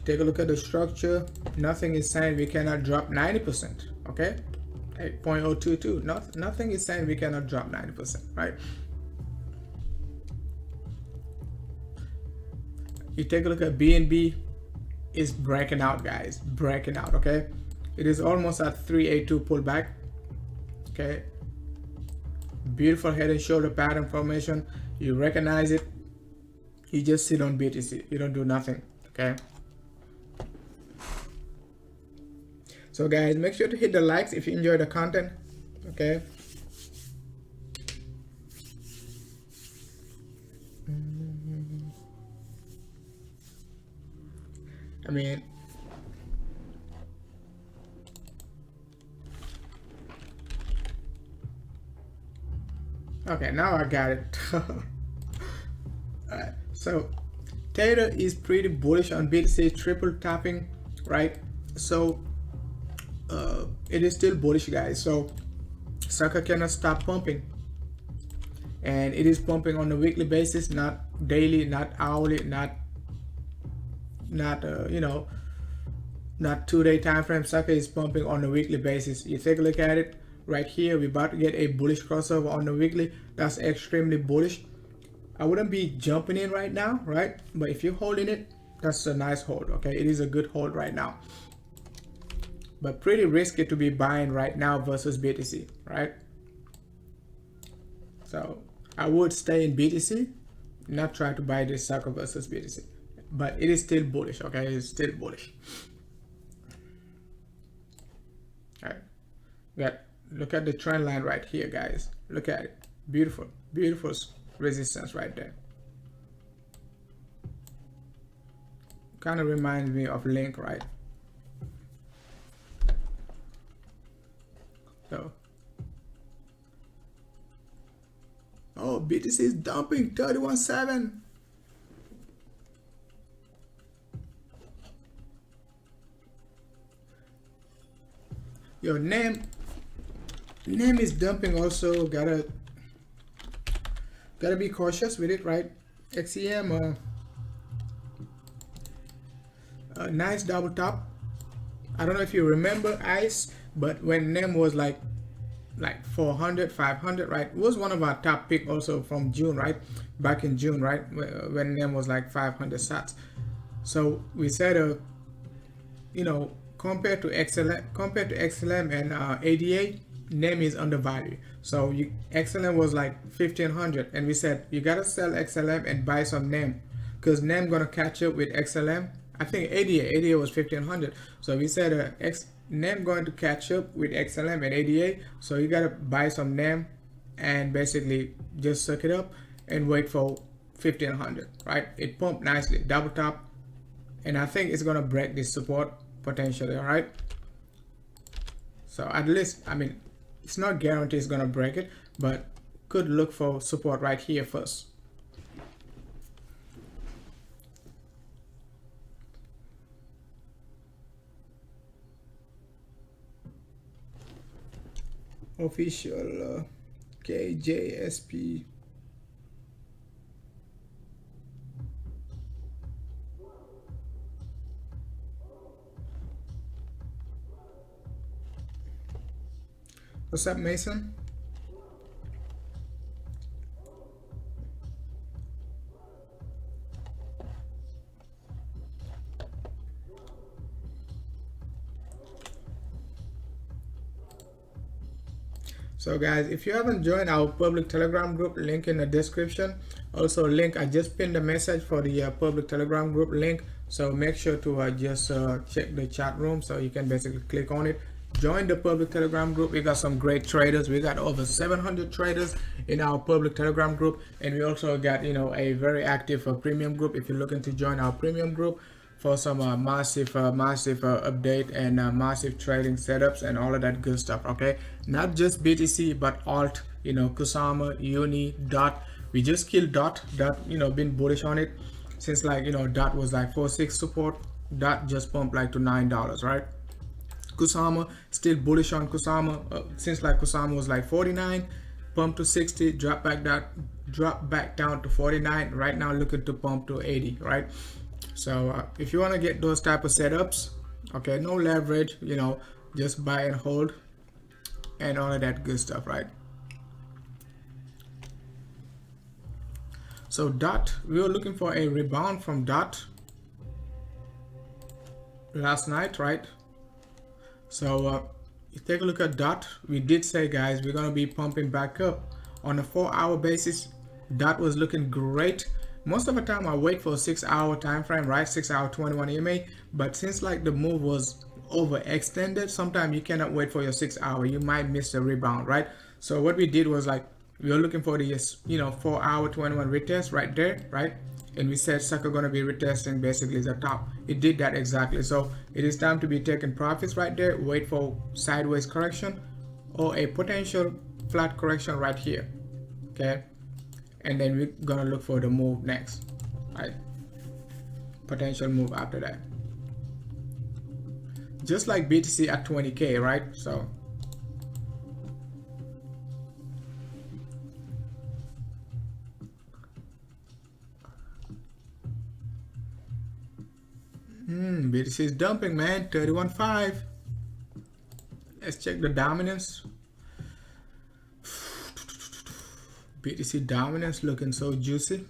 take a look at the structure. Nothing is saying we cannot drop 90%. Okay, 0.022. Nothing is saying we cannot drop 90%, right? You take a look at BNB, is breaking out, guys, breaking out. Okay, it is almost at 382 pullback. Okay, beautiful head and shoulder pattern formation. You recognize it, you just sit on BTC, you don't do nothing. Okay, so guys, make sure to hit the likes if you enjoy the content. Okay, I mean, Okay, now I got it. Alright, so Tether is pretty bullish on BTC, triple tapping, right? So it is still bullish, guys. So sucker cannot stop pumping, and it is pumping on a weekly basis, not daily, not hourly, not not 2-day time frame. Sucker is pumping on a weekly basis. You take a look at it right here. We're about to get a bullish crossover on the weekly. That's extremely bullish. I wouldn't be jumping in right now, right? But if you're holding it, that's a nice hold. Okay, it is a good hold right now, but pretty risky to be buying right now versus BTC, right? So I would stay in BTC, not try to buy this sucker versus BTC, but it is still bullish. Okay, it's still bullish. All right, look at the trend line right here, guys. Look at it. Beautiful, beautiful resistance right there. Kind of reminds me of Link, right? So, oh, BTC is dumping 31.7. Your name is dumping also. Gotta be cautious with it, right? XEM, a nice double top. I don't know if you remember ICE, but when NEM was like 400, 500, right? It was one of our top pick also from June, right? Back in June, right? When NEM was like 500 sats. So we said, compared to XLM and ADA, NEM is undervalued. So XLM was like 1500, and we said you gotta sell XLM and buy some NEM, because NEM gonna catch up with XLM. I think ADA was 1500. So we said NEM going to catch up with XLM and ADA. So you gotta buy some NEM and basically just suck it up and wait for 1500, right? It pumped nicely, double top, and I think it's gonna break this support potentially. All right, so at least, I mean, it's not guaranteed it's gonna break it, but could look for support right here first. Official KJSP. What's up, Mason? So guys, if you haven't joined our public Telegram group, link in the description. Also link, I just pinned the message for the public Telegram group link. So make sure to just check the chat room, so you can basically click on it. Join the public Telegram group. We got some great traders. We got over 700 traders in our public Telegram group, and we also got a very active premium group. If you're looking to join our premium group for some massive update and massive trading setups and all of that good stuff. Okay, not just BTC but alt, Kusama, Uni, Dot. We just killed Dot. Been bullish on it since like Dot was like 4.6 support. Dot just pumped like to $9, right? Kusama, still bullish on Kusama since like Kusama was like 49, pump to 60, drop back down to 49. Right now looking to pump to 80, right? So if you want to get those type of setups, okay, no leverage, just buy and hold and all of that good stuff, right? So Dot, we were looking for a rebound from Dot last night, right? So you take a look at Dot. We did say, guys, we're gonna be pumping back up on a 4-hour basis. Dot was looking great. Most of the time I wait for a 6-hour time frame, right? 6-hour 21 EMA. But since like the move was overextended, sometimes you cannot wait for your 6-hour. You might miss the rebound, right? So what we did was like, we were looking for the 4-hour 21 retest right there, right? And we said sucker gonna be retesting basically the top. It did that exactly. So it is time to be taking profits right there. Wait for sideways correction or a potential flat correction right here. okay, and then we're gonna look for the move next, right? Potential move after that, just like BTC at 20K, right? So BTC is dumping, man. 31.5. Let's check the dominance. BTC dominance looking so juicy.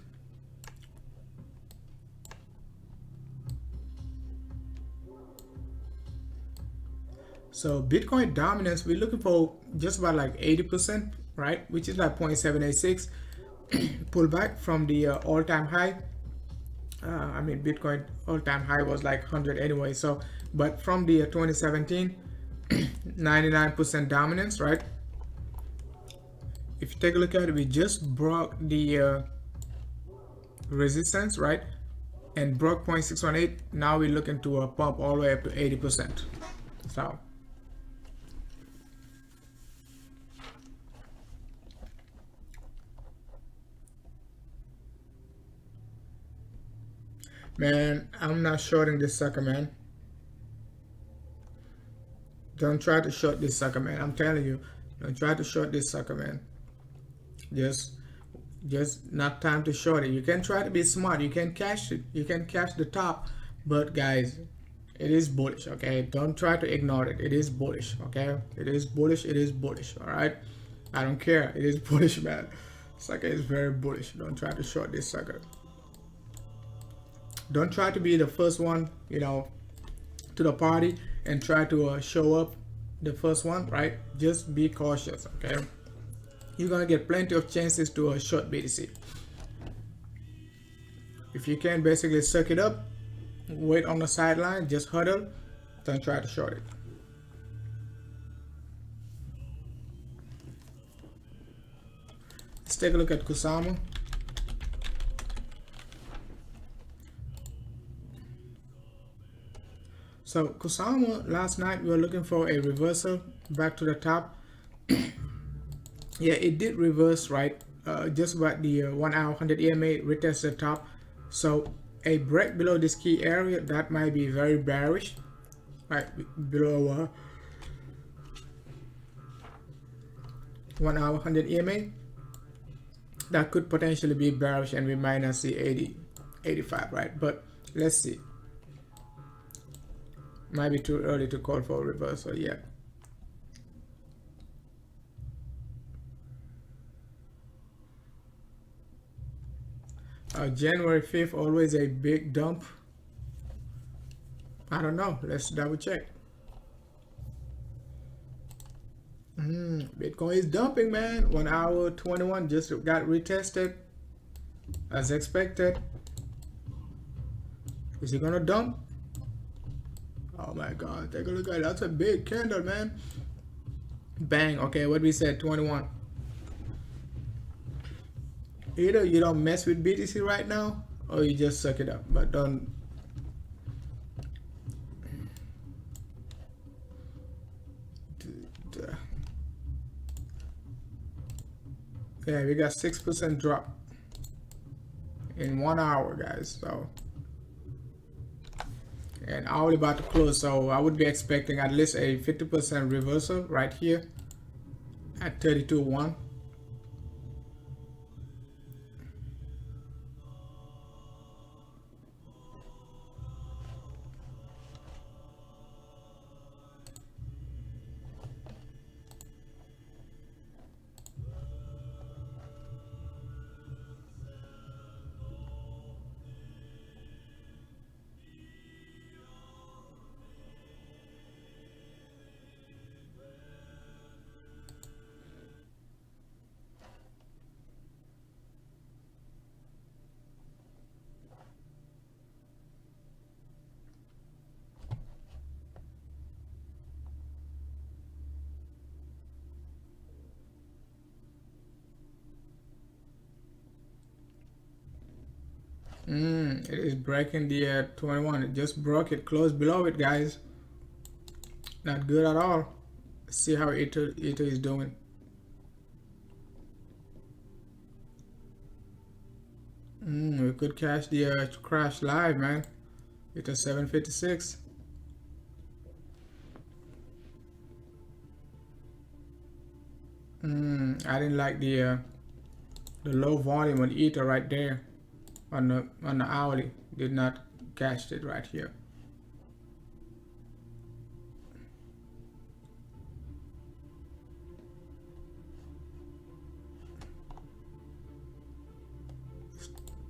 So Bitcoin dominance, we're looking for just about like 80%, right? Which is like 0.786. Pull back from the all-time high. I mean, Bitcoin all-time high was like 100 anyway. So, but from the 2017, 99% dominance, right? If you take a look at it, we just broke the resistance, right? And broke 0.618. Now we're looking to pump all the way up to 80%. So man, I'm not shorting this sucker, man. Don't try to short this sucker, man. I'm telling you, don't try to short this sucker, man. Just not time to short it. You can try to be smart. You can catch it. You can catch the top, but guys, it is bullish. Okay, don't try to ignore it. It is bullish. Okay, it is bullish. It is bullish. All right, I don't care. It is bullish, man. Sucker is very bullish. Don't try to short this sucker. Don't try to be the first one, you know, to the party and try to show up the first one, right? Just be cautious. Okay, you're gonna get plenty of chances to short BTC. If you can basically suck it up, wait on the sideline, just huddle, don't try to short it. Let's take a look at Kusama. So Kusama, last night we were looking for a reversal back to the top. Yeah, it did reverse, right? Just about the 1 hour 100 EMA retest the top. So a break below this key area, that might be very bearish, right? Below 1 hour 100 EMA, that could potentially be bearish, and we might not see 80, 85, right? But let's see. Might be too early to call for a reversal yet. January 5th, always a big dump. I don't know. Let's double check. Bitcoin is dumping, man. 1 hour 21 just got retested as expected. Is it gonna dump? Oh my god, take a look at it. That's a big candle, man. Bang. Okay, what we said, 21. Either you don't mess with BTC right now, or you just suck it up, but don't. Yeah, we got 6% drop in 1 hour, guys. So, and hourly about to close, so I would be expecting at least a 50% reversal right here at 32.1. It is breaking the 21. It just broke it, close below it, guys. Not good at all. See how Ether is doing. could catch the crash live, man. It's a 756. I didn't like the low volume on Ether right there on the hourly. Did not catch it right here.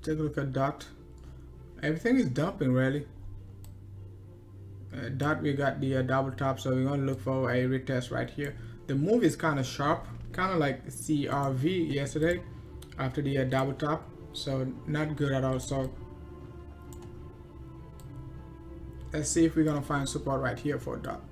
Take a look at DOT. Everything is dumping really. DOT, we got the double top, so we're gonna look for a retest right here. The move is kind of sharp, kind of like CRV yesterday after the double top, so not good at all. So let's see if we're gonna find support right here for DOT.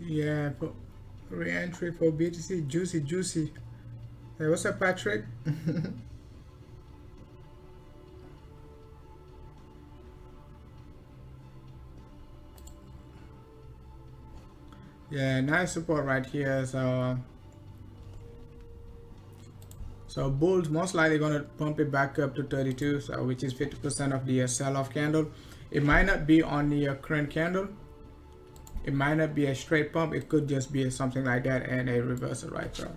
Yeah, re-entry for BTC, juicy. Hey, what's up, Patrick? Yeah, nice support right here. So bulls most likely gonna pump it back up to 32, so which is 50% of the sell-off candle. It might not be on the current candle. It might not be a straight pump. It could just be something like that and a reversal right there.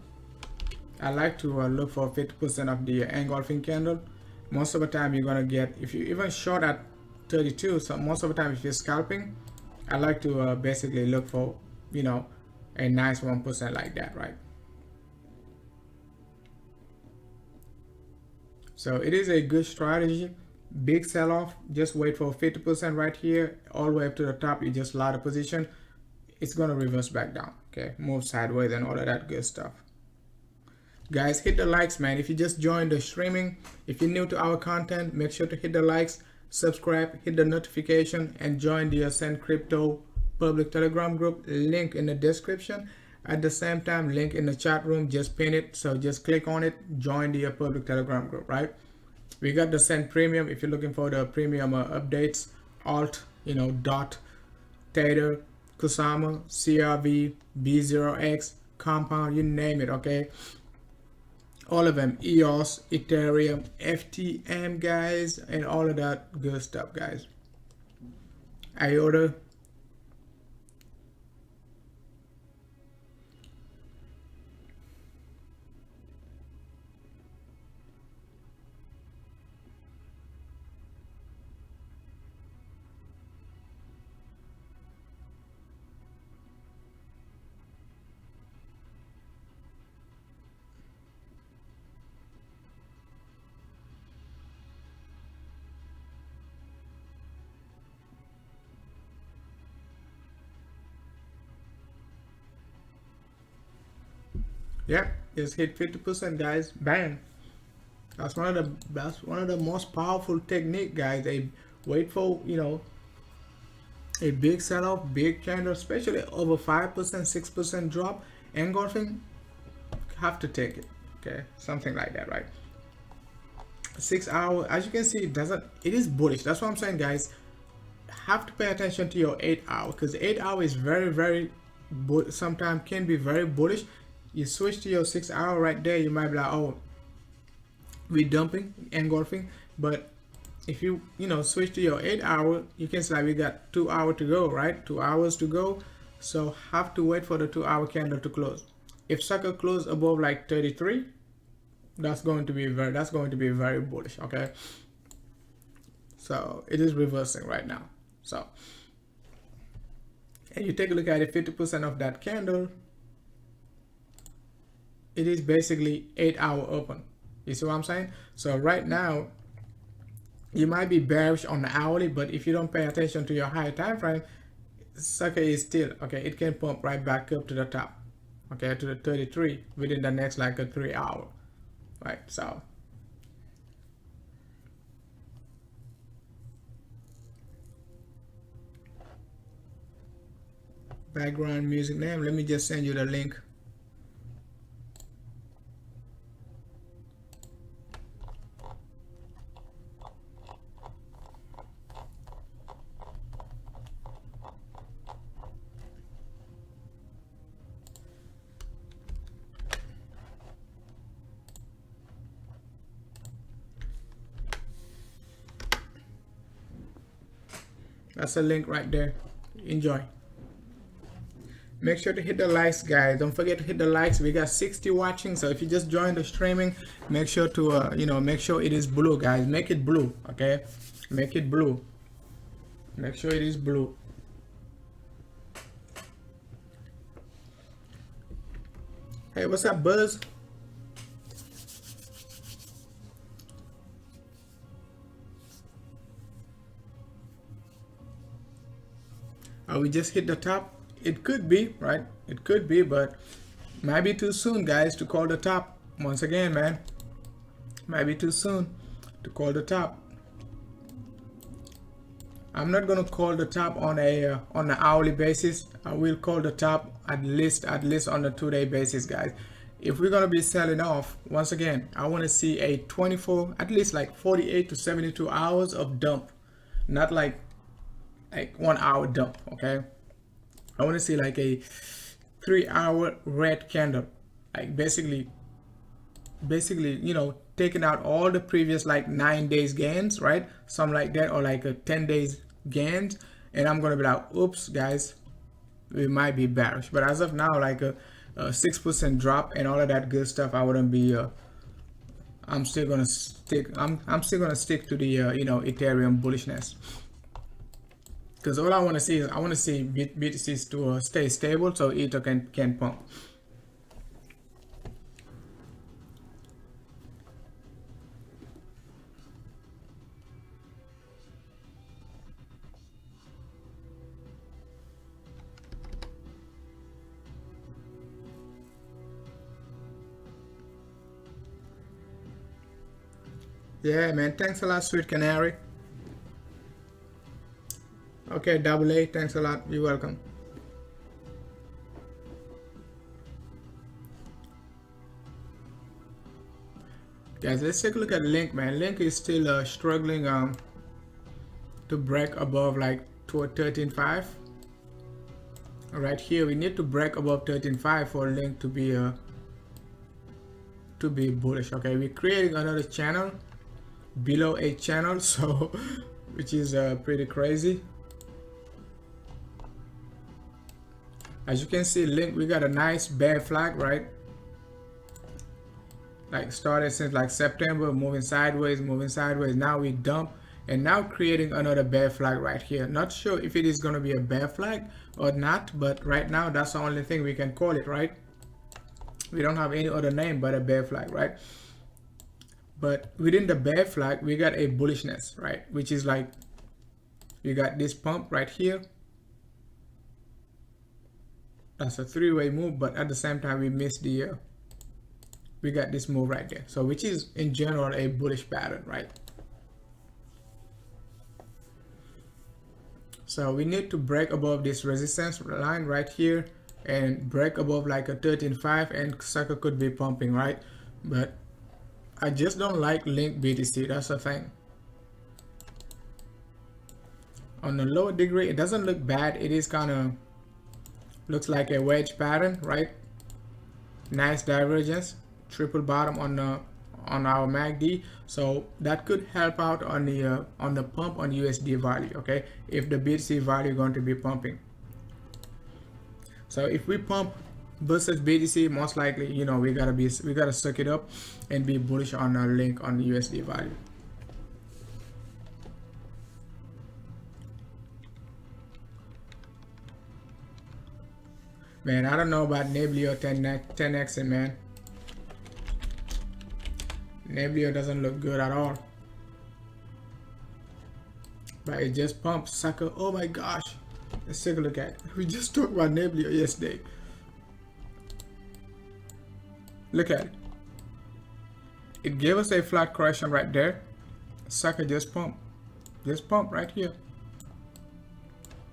I like to look for 50% of the engulfing candle. Most of the time you're gonna get, if you even short at 32, so most of the time if you're scalping, I like to basically look for, you know, a nice 1% like that, right? So it is a good strategy. Big sell-off, just wait for 50% right here, all the way up to the top. You just lock a position, it's gonna reverse back down, okay, move sideways and all of that good stuff. Guys, hit the likes, man. If you just joined the streaming, if you're new to our content, make sure to hit the likes, subscribe, hit the notification, and join the Ascend Crypto public Telegram group, link in the description. At the same time, link in the chat room, just pin it, so just click on it, join the public Telegram group, right? We got the Ascend Premium if you're looking for the premium updates, Alt, you know, DOT, Tether, Kusama, CRV, B0X, Compound, you name it, okay? All of them, EOS, Ethereum, FTM, guys, and all of that good stuff, guys. IOTA. Yep, just hit 50%, guys. Bang. That's one of the most powerful technique, guys. They wait for, you know, a big sell-off, big candle, especially over 5%, 6% drop, engulfing, have to take it. Okay, something like that, right? 6 hour, as you can see, it is bullish. That's what I'm saying, guys. Have to pay attention to your 8 hour, because 8 hour is very sometimes can be very bullish. You switch to your 6 hour right there, you might be like, oh, we dumping, engulfing. But if you know, switch to your 8 hour, you can say we got 2 hours to go, right? 2 hours to go. So have to wait for the 2 hour candle to close. If sucker close above like 33, that's going to be very bullish. Okay, so it is reversing right now. So, and you take a look at it, 50% of that candle, it is basically 8-hour open. You see what I'm saying? So right now you might be bearish on the hourly, but if you don't pay attention to your higher time frame, sucker is still okay. It can pump right back up to the top, okay, to the 33 within the next like a 3 hour, right? So background music name, let me just send you the link. That's a link right there. Enjoy. Make sure to hit the likes, guys. Don't forget to hit the likes. We got 60 watching, so if you just joined the streaming, make sure to make sure it is blue, guys. Make it blue, okay? Make it blue. Make sure it is blue. Hey, what's up, Buzz? We just hit the top. It could be, right? It could be, but might be too soon, guys, to call the top. Once again, man, might be too soon to call the top. I'm not gonna call the top on an hourly basis. I will call the top at least on the 2-day basis, guys. If we're gonna be selling off, once again, I want to see a 24, at least like 48 to 72 hours of dump, not like 1 hour dump. Okay, I want to see like a 3-hour red candle, like basically taking out all the previous like 9 days gains, right? Something like that, or like a 10 days gains, and I'm gonna be like, oops, guys, we might be bearish. But as of now, like a 6% drop and all of that good stuff, I wouldn't be I'm still gonna stick to the Ethereum bullishness. Because all I want to see is BTC to stay stable so Ether can pump. Yeah, man. Thanks a lot, Sweet Canary. Okay, double A, thanks a lot. You're welcome. Guys, let's take a look at Link, man. Link is still struggling to break above like toward 13.5. Right here, we need to break above 13.5 for Link to be bullish. Okay, we're creating another channel below a channel, so which is pretty crazy. As you can see, Link, we got a nice bear flag, right? Like started since like September, moving sideways. Now we dump, and now creating another bear flag right here. Not sure if it is going to be a bear flag or not, but right now that's the only thing we can call it, right? We don't have any other name but a bear flag, right? But within the bear flag, we got a bullishness, right? Which is like, we got this pump right here. That's a 3-way move, but at the same time we missed the we got this move right there, so which is in general a bullish pattern, right? So we need to break above this resistance line right here and break above like a 13.5, and sucker could be pumping, right? But I just don't like Link BTC, that's the thing. On the lower degree, it doesn't look bad. It is kind of looks like a wedge pattern, right? Nice divergence, triple bottom on our MACD, so that could help out on the pump on USD value, okay? If the BTC value is going to be pumping. So if we pump versus BTC, most likely, you know, we gotta suck it up and be bullish on a link on the USD value. Man, I don't know about Neblio 10x, man. Neblio doesn't look good at all. But it just pumps, sucker. Oh my gosh. Let's take a look at it. We just talked about Neblio yesterday. Look at it. It gave us a flat correction right there. Sucker just pump. Just pump right here.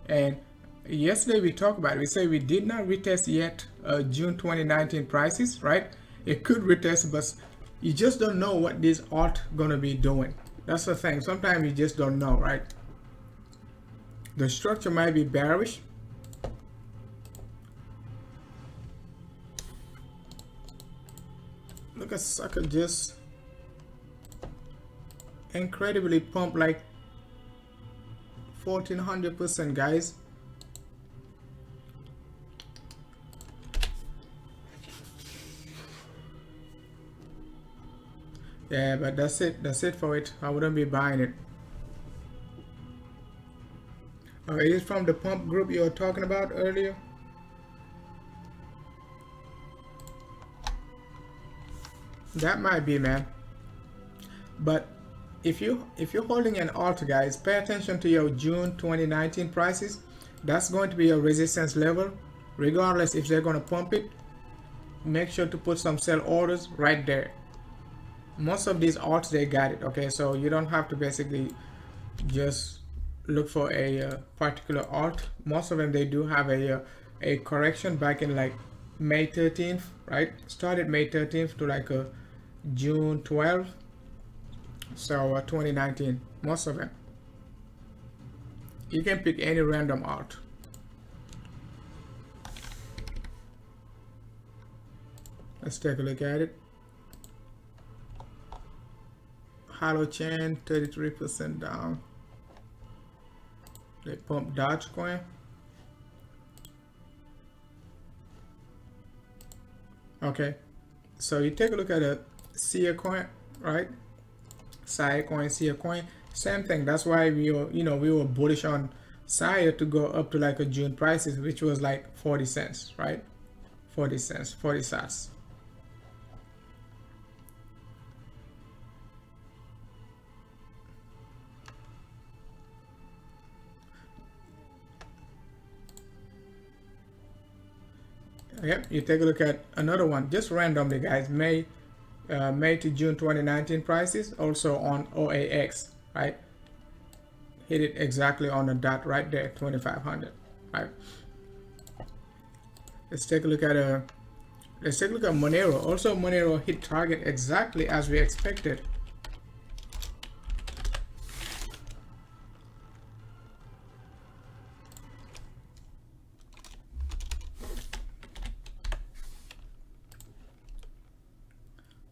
And yesterday we talked about it. We said we did not retest yet June 2019 prices, right? It could retest, but you just don't know what this alt gonna be doing. That's the thing. Sometimes you just don't know, right? The structure might be bearish. Look at sucker just incredibly pump, like 1400%, guys. Yeah, but that's it for it. I wouldn't be buying it. It is from the pump group you were talking about earlier. That might be, man. But if you're holding an alt, guys, pay attention to your June 2019 prices. That's going to be a resistance level, regardless if they're going to pump it. Make sure to put some sell orders right there. Most of these alts, they got it. Okay, so you don't have to basically just look for a particular alt. Most of them, they do have a correction back in like May 13th, right? Started May 13th to like June 12th. So 2019, most of them. You can pick any random alt. Let's take a look at it. Hollow chain, 33% down. They pump Dogecoin. Okay, so you take a look at a Sia coin, right? Sia coin, Sia coin, same thing. That's why we were bullish on Sia to go up to like a June prices, which was like 40 cents, right? 40 cents, 40 sats. Yep, you take a look at another one, just randomly, guys. May to June 2019 prices, also on OAX, right? Hit it exactly on the dot right there, 2500, right? Let's take a look at Monero. Also, Monero hit target exactly as we expected.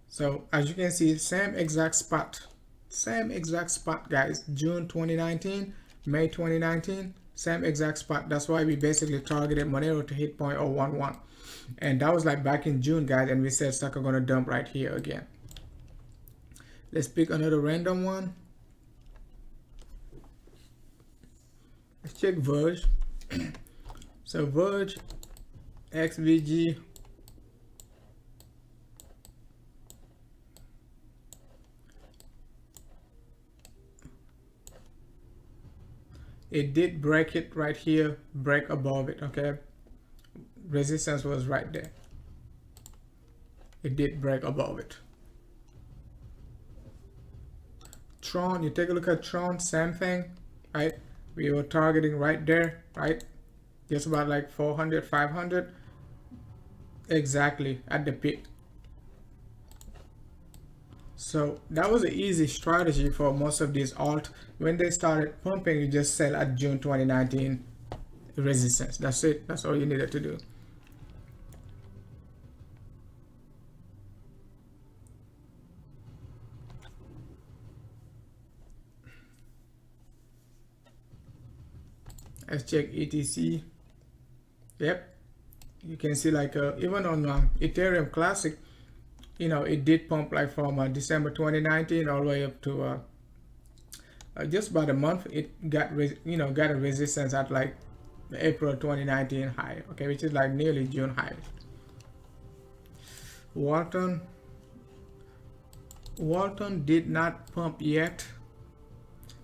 So as you can see, same exact spot, guys. June 2019, May 2019, same exact spot. That's why we basically targeted Monero to hit 0.011, and that was like back in June, guys, and we said sucker gonna dump right here again. Let's pick another random one. Let's check Verge. So Verge, XVG. It did break it right here, break above it. Okay, resistance was right there. It did break above it. Tron, you take a look at Tron, same thing, right? We were targeting right there, right? Just about like 400, 500, exactly at the peak. So that was an easy strategy for most of these alt. When they started pumping, you just sell at June 2019 resistance. That's it. That's all you needed to do. Let's check ETC. Yep, you can see like even on Ethereum Classic, you know, it did pump like from December 2019 all the way up to just about a month. It got got a resistance at like the April 2019 high, okay, which is like nearly June high. Walton did not pump yet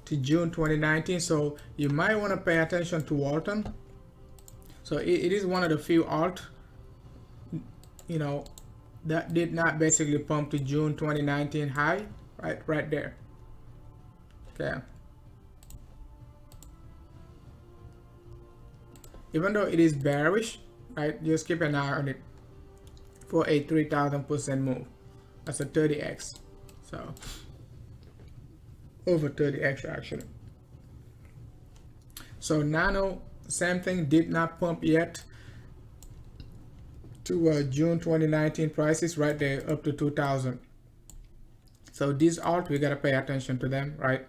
to June 2019, so you might want to pay attention to Walton. So it is one of the few alt, you know, that did not basically pump to June 2019 high, right there. Okay, even though it is bearish, right, just keep an eye on it for a 3000% move. That's a 30x, so over 30x actually. So Nano, same thing, did not pump yet to June 2019 prices, right there up to 2000. So these alt, we gotta pay attention to them, right,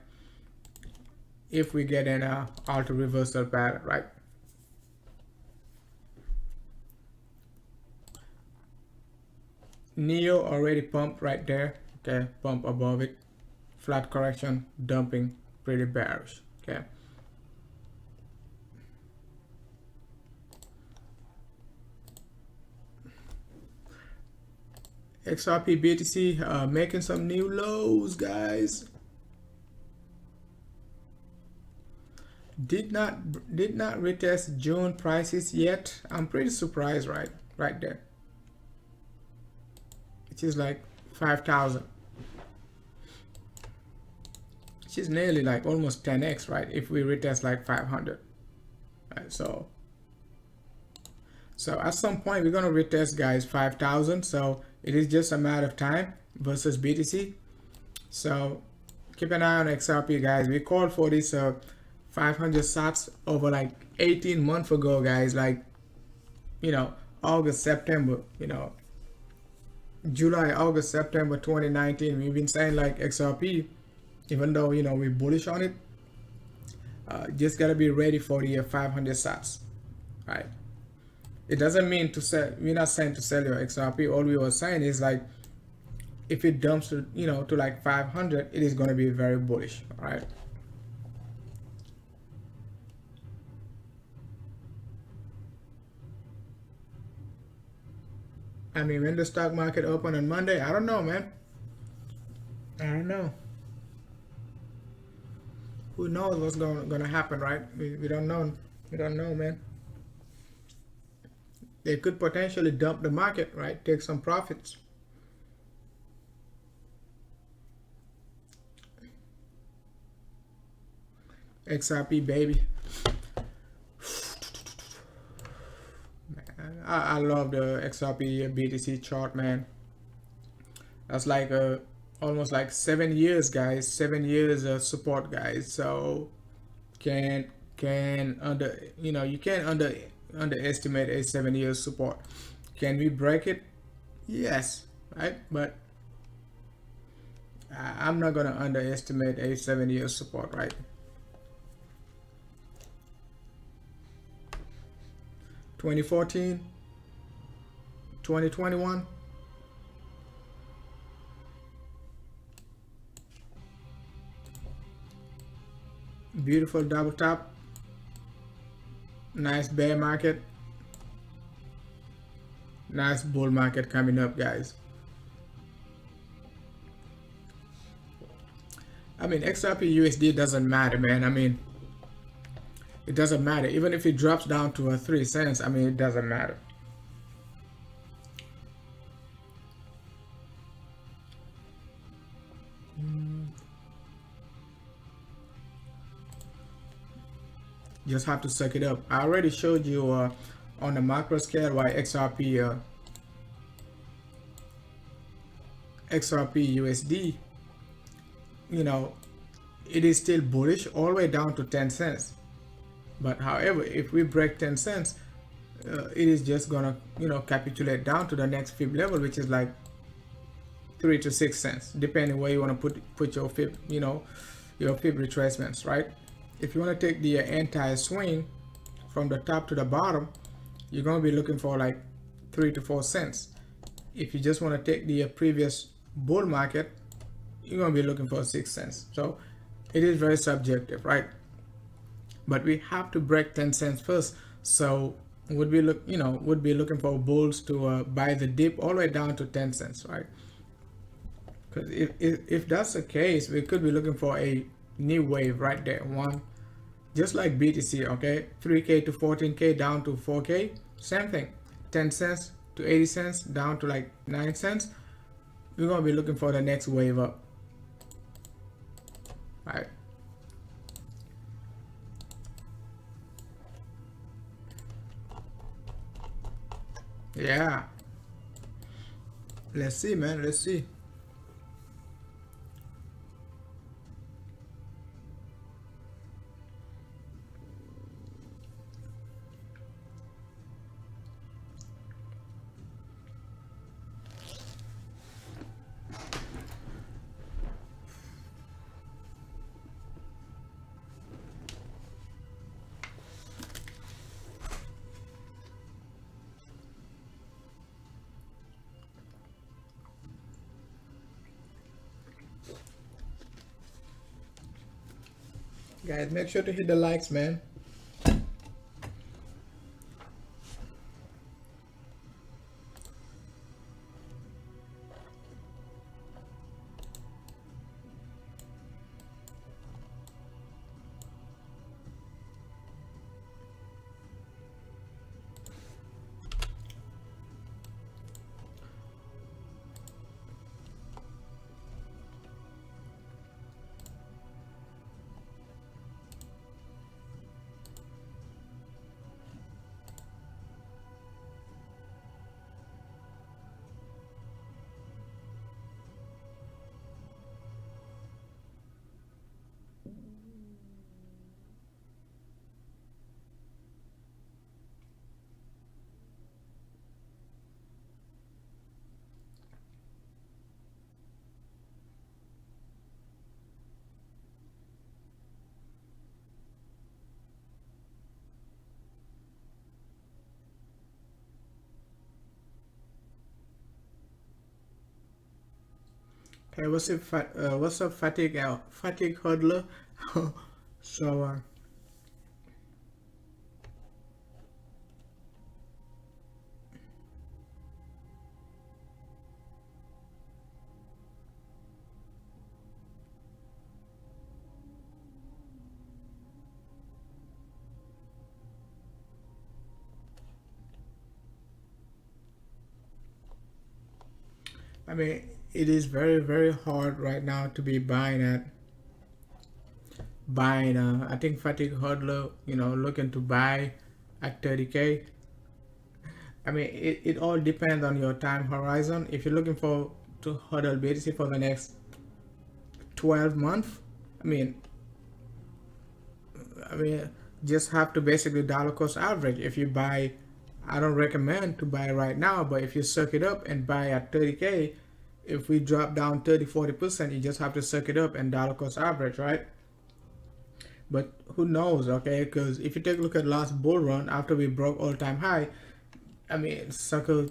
if we get an alt reversal pattern, right? Neo already pumped right there, okay, pump above it, flat correction, dumping, pretty bearish, okay. XRP BTC making some new lows, guys. Did not retest June prices yet. I'm pretty surprised, right there. Which is like 5,000. Which is nearly like almost 10x, right? If we retest like 500, right? So at some point we're gonna retest, guys, 5,000. So it is just a matter of time versus BTC. So keep an eye on XRP, guys. We called for this 500 sats over like 18 months ago, guys. Like, you know, August, September, you know, July, August, September 2019. We've been saying like XRP, even though, you know, we're bullish on it, just gotta be ready for the 500 sats, right? It doesn't mean to sell. We're not saying to sell your XRP. All we were saying is like, if it dumps to, you know, to like 500, it is going to be very bullish, right? I mean, when the stock market opened on Monday, I don't know, man. I don't know. Who knows what's going to happen, right? We don't know. We don't know, man. They could potentially dump the market, right? Take some profits. XRP, baby. Man, I love the XRP BTC chart, man. That's like almost like 7 years, guys. 7 years of support, guys. So you can't underestimate a 7 years support. Can we break it? Yes, right? But I'm not gonna underestimate a 7 years support, right? 2014, 2021. Beautiful double top. Nice bear market. Nice bull market coming up, guys. I mean, XRP USD doesn't matter, man. I mean, it doesn't matter. Even if it drops down to 3 cents, I mean, it doesn't matter. Just have to suck it up. I already showed you on the macro scale why XRP USD, you know, it is still bullish all the way down to 10 cents. But however, if we break 10 cents, it is just gonna, you know, capitulate down to the next fib level, which is like 3 to 6 cents, depending where you want to put your fib, you know, your fib retracements, right? If you want to take the entire swing from the top to the bottom, you're going to be looking for like 3 to 4 cents. If you just want to take the previous bull market, you're going to be looking for 6 cents. So it is very subjective, right? But we have to break 10 cents first. So would we look, would be looking for bulls to buy the dip all the way down to 10 cents, right? Because if that's the case, we could be looking for a new wave right there. One, just like BTC, okay? 3K to 14K down to 4K, same thing. 10 cents to 80 cents down to like 9 cents. We're going to be looking for the next wave up, right? Yeah. Let's see, man. Let's see. Guys, make sure to hit the likes, man. Okay, what's up, fatigue hodler? So I mean, it is very, very hard right now to be buying. I think fatigue hodler, looking to buy at 30K. I mean, it all depends on your time horizon. If you're looking for to hodl BTC for the next 12 months, I mean, just have to basically dollar cost average. If you buy, I don't recommend to buy right now, but if you suck it up and buy at 30K, if we drop down 30-40%, you just have to suck it up and dollar cost average, right? But who knows, okay? Because if you take a look at last bull run after we broke all-time high, I mean, sucker,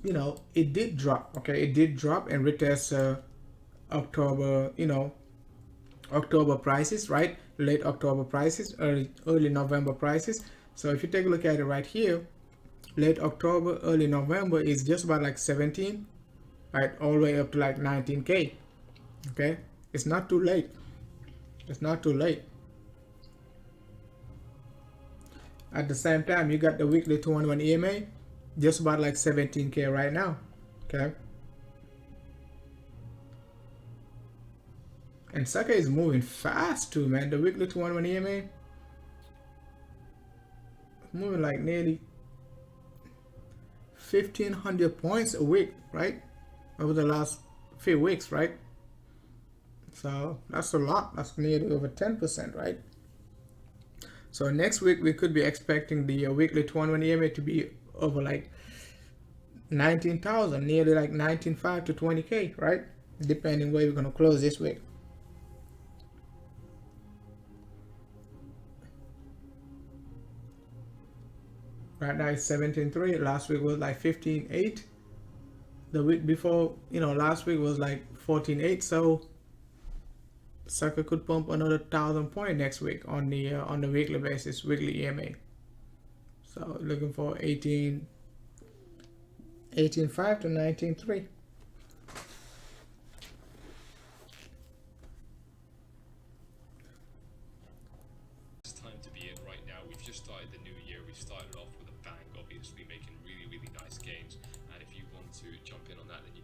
it did drop, okay? It did drop and retest October, October prices, right? Late October prices, early November prices. So if you take a look at it right here, late October, early November is just about like 17, right? All the way up to like 19K. Okay, it's not too late. It's not too late. At the same time, you got the weekly 211 EMA, just about like 17K right now. Okay. And Saka is moving fast too, man. The weekly 211 EMA moving like nearly 1,500 points a week, right? Over the last few weeks, right? So that's a lot. That's nearly over 10%, right? So next week we could be expecting the weekly 211 EMA to be over like 19,000, nearly like 19.5 to 20K, right? Depending where we're gonna close this week. Right now it's 17.3. Last week was like 15.8. The week before, last week was like 14.8. So sucker could pump another 1,000 point next week on the weekly basis, weekly EMA. So looking for 18.5 to 19.3. It's time to be in right now. We've just started the new year. We've started off with a bang, obviously making really, really nice gains. And if you want to jump in on that, then you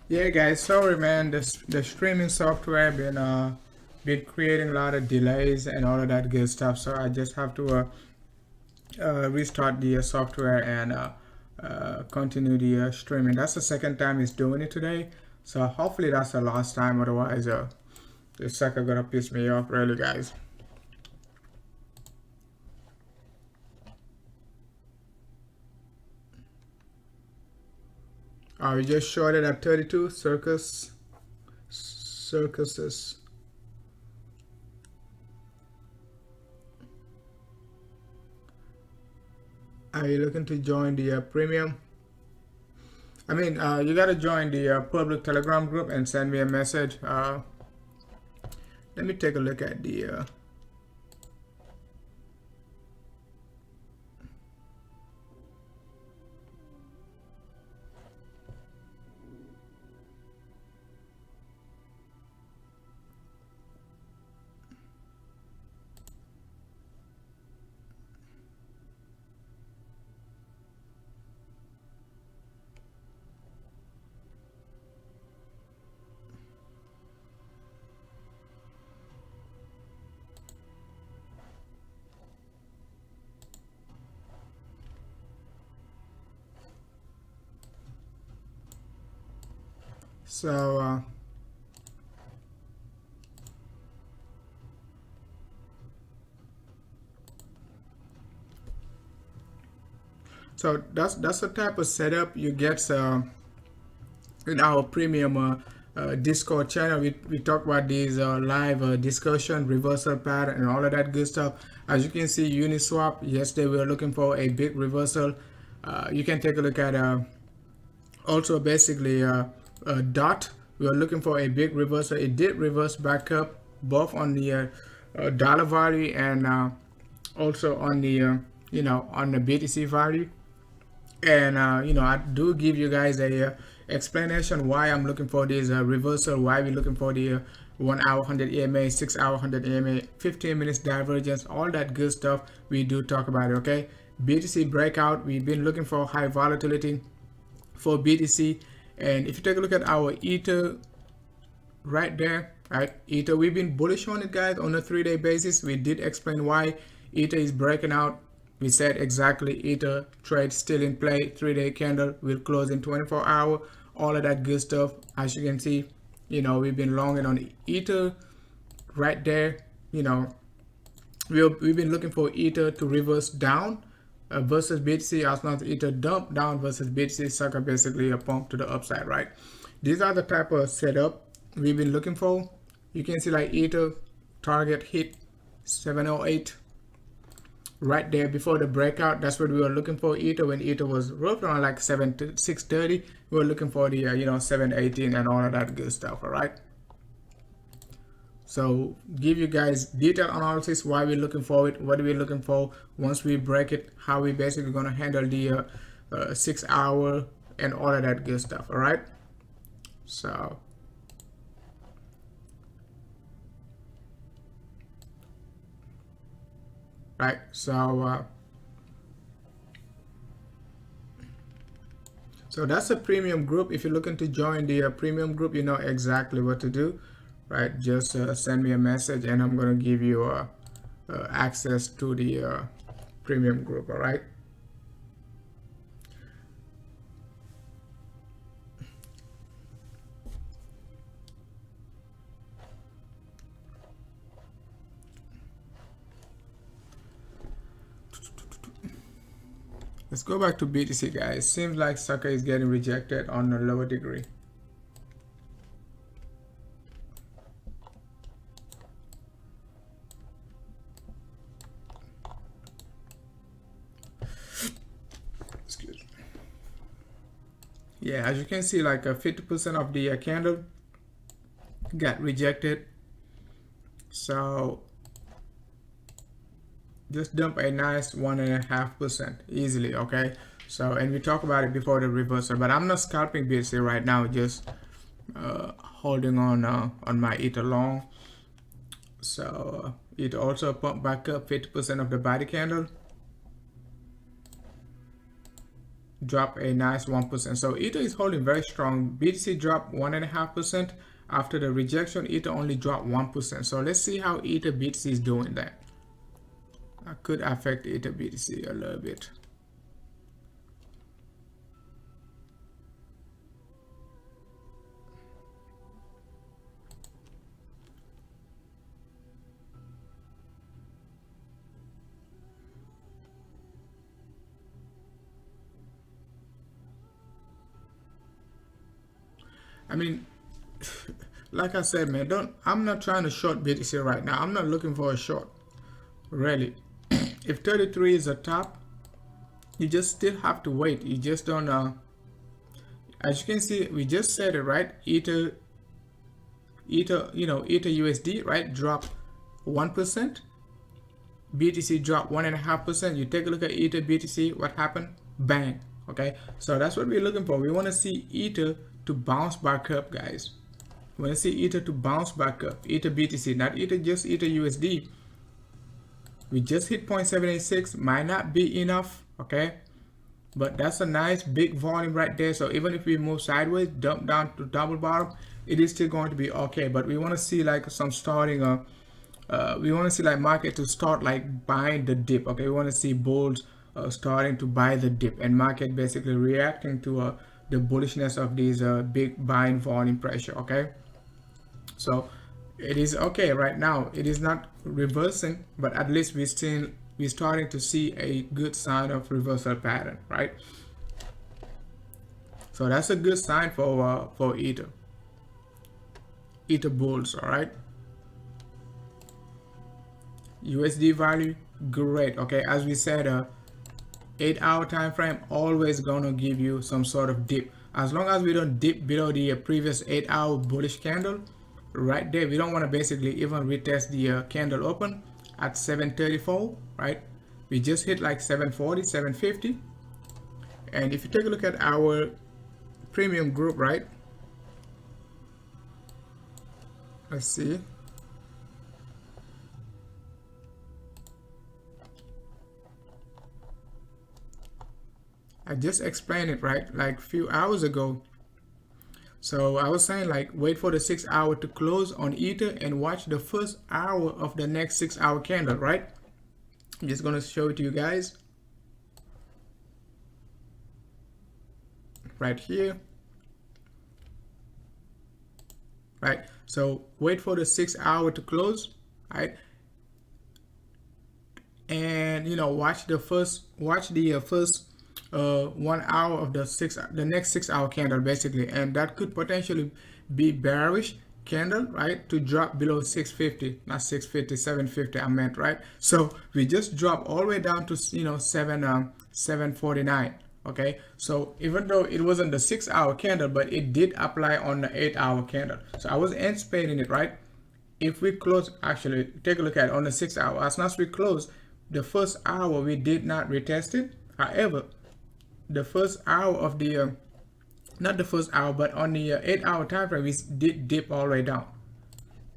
Yeah, guys, sorry, man. The streaming software been creating a lot of delays and all of that good stuff. So I just have to restart the software and continue the streaming. That's the second time it's doing it today. So hopefully that's the last time. Otherwise, the sucker gonna piss me off, really, guys. We just shorted at 32 circuses. Are you looking to join the premium? I mean, you gotta join the public Telegram group and send me a message. Let me take a look at the so that's the type of setup you get in our premium Discord channel. We talk about these live discussion, reversal pattern, and all of that good stuff. As you can see, Uniswap, yesterday we were looking for a big reversal. You can take a look at also basically DOT. We were looking for a big reversal. It did reverse back up both on the dollar value and also on the on the BTC value. And I do give you guys a explanation why I'm looking for this reversal, why we're looking for the 1 hour 100 EMA, 6 hour 100 EMA, 15 minutes divergence, all that good stuff. We do talk about it. Okay, BTC breakout, we've been looking for high volatility for BTC. And if you take a look at our Ether right there, right, Ether, we've been bullish on it, guys, on a 3-day basis. We did explain why Ether is breaking out. We said exactly Ether trade still in play, 3-day candle will close in 24 hours, all of that good stuff. As you can see, we've been longing on Ether right there. We've been looking for Ether to reverse down versus BTC, as not Ether dump down versus BTC, sucker basically a pump to the upside, right? These are the type of setup we've been looking for. You can see like Ether target hit 708 right there before the breakout. That's what we were looking for. Ether, when Ether was roughly around like 630, we were looking for the 718 and all of that good stuff. All right, so give you guys detailed analysis why we're looking for it, what we're looking for once we break it, how we basically going to handle the 6 hour and all of that good stuff. All right, so So that's a premium group. If you're looking to join the premium group, you know exactly what to do, right? Just send me a message and I'm going to give you access to the premium group. All right. Let's go back to BTC, guys. Seems like sucker is getting rejected on a lower degree. Excuse me. Yeah, as you can see, like 50% of the candle got rejected. So just dump a nice 1.5% easily. Okay, so and we talked about it before the reversal, but I'm not scalping BTC right now, just holding on my Ether long. So it also pumped back up 50% of the body candle, drop a nice 1%. So Ether is holding very strong. BTC dropped 1.5%. After the rejection, Ether only dropped 1%. So let's see how Ether BTC is doing that. That could affect Ether BTC a little bit. I mean, like I said, man, I'm not trying to short BTC right now. I'm not looking for a short, really. If 33 is a top, you just still have to wait. You just don't as you can see, we just said it, right? Ether USD, right, dropped 1%. BTC dropped 1.5%. You take a look at Ether BTC, what happened? Bang. Okay, so that's what we're looking for. We want to see Ether to bounce back up, guys. We want to see Ether to bounce back up. Ether BTC, not Ether, just Ether USD. We just hit 0.786, might not be enough, okay, but that's a nice big volume right there. So even if we move sideways, dump down to double bottom, it is still going to be okay. But we want to see like some starting we want to see like market to start like buying the dip. Okay, we want to see bulls starting to buy the dip, and market basically reacting to the bullishness of these big buying volume pressure. Okay, so it is okay right now. It is not reversing, but at least we're starting to see a good sign of reversal pattern, right? So that's a good sign for Ether bulls. All right, USD value, great. Okay, as we said, 8-hour time frame always gonna give you some sort of dip. As long as we don't dip below the previous 8-hour bullish candle right there, we don't want to basically even retest the candle open at 734, right? We just hit like 740, 750. And if you take a look at our premium group, right, let's see, I just explained it, right, like a few hours ago. So I was saying like wait for the 6 hour to close on Ether and watch the first hour of the next 6 hour candle, right? I'm just going to show it to you guys right here, right? So wait for the 6 hour to close, right? And you know, watch the first 1 hour of the next 6 hour candle basically, and that could potentially be bearish candle, right, to drop below 650, not 650, 750 I meant, right? So we just dropped all the way down to 749. Okay, so even though it wasn't the 6 hour candle, but it did apply on the 8 hour candle. So I was anticipating it, right? If we close, actually take a look at it on the 6 hour, as soon as we close the first hour, we did not retest it. However, the first hour of the not the first hour, but on the 8-hour time frame, we did dip all the way down.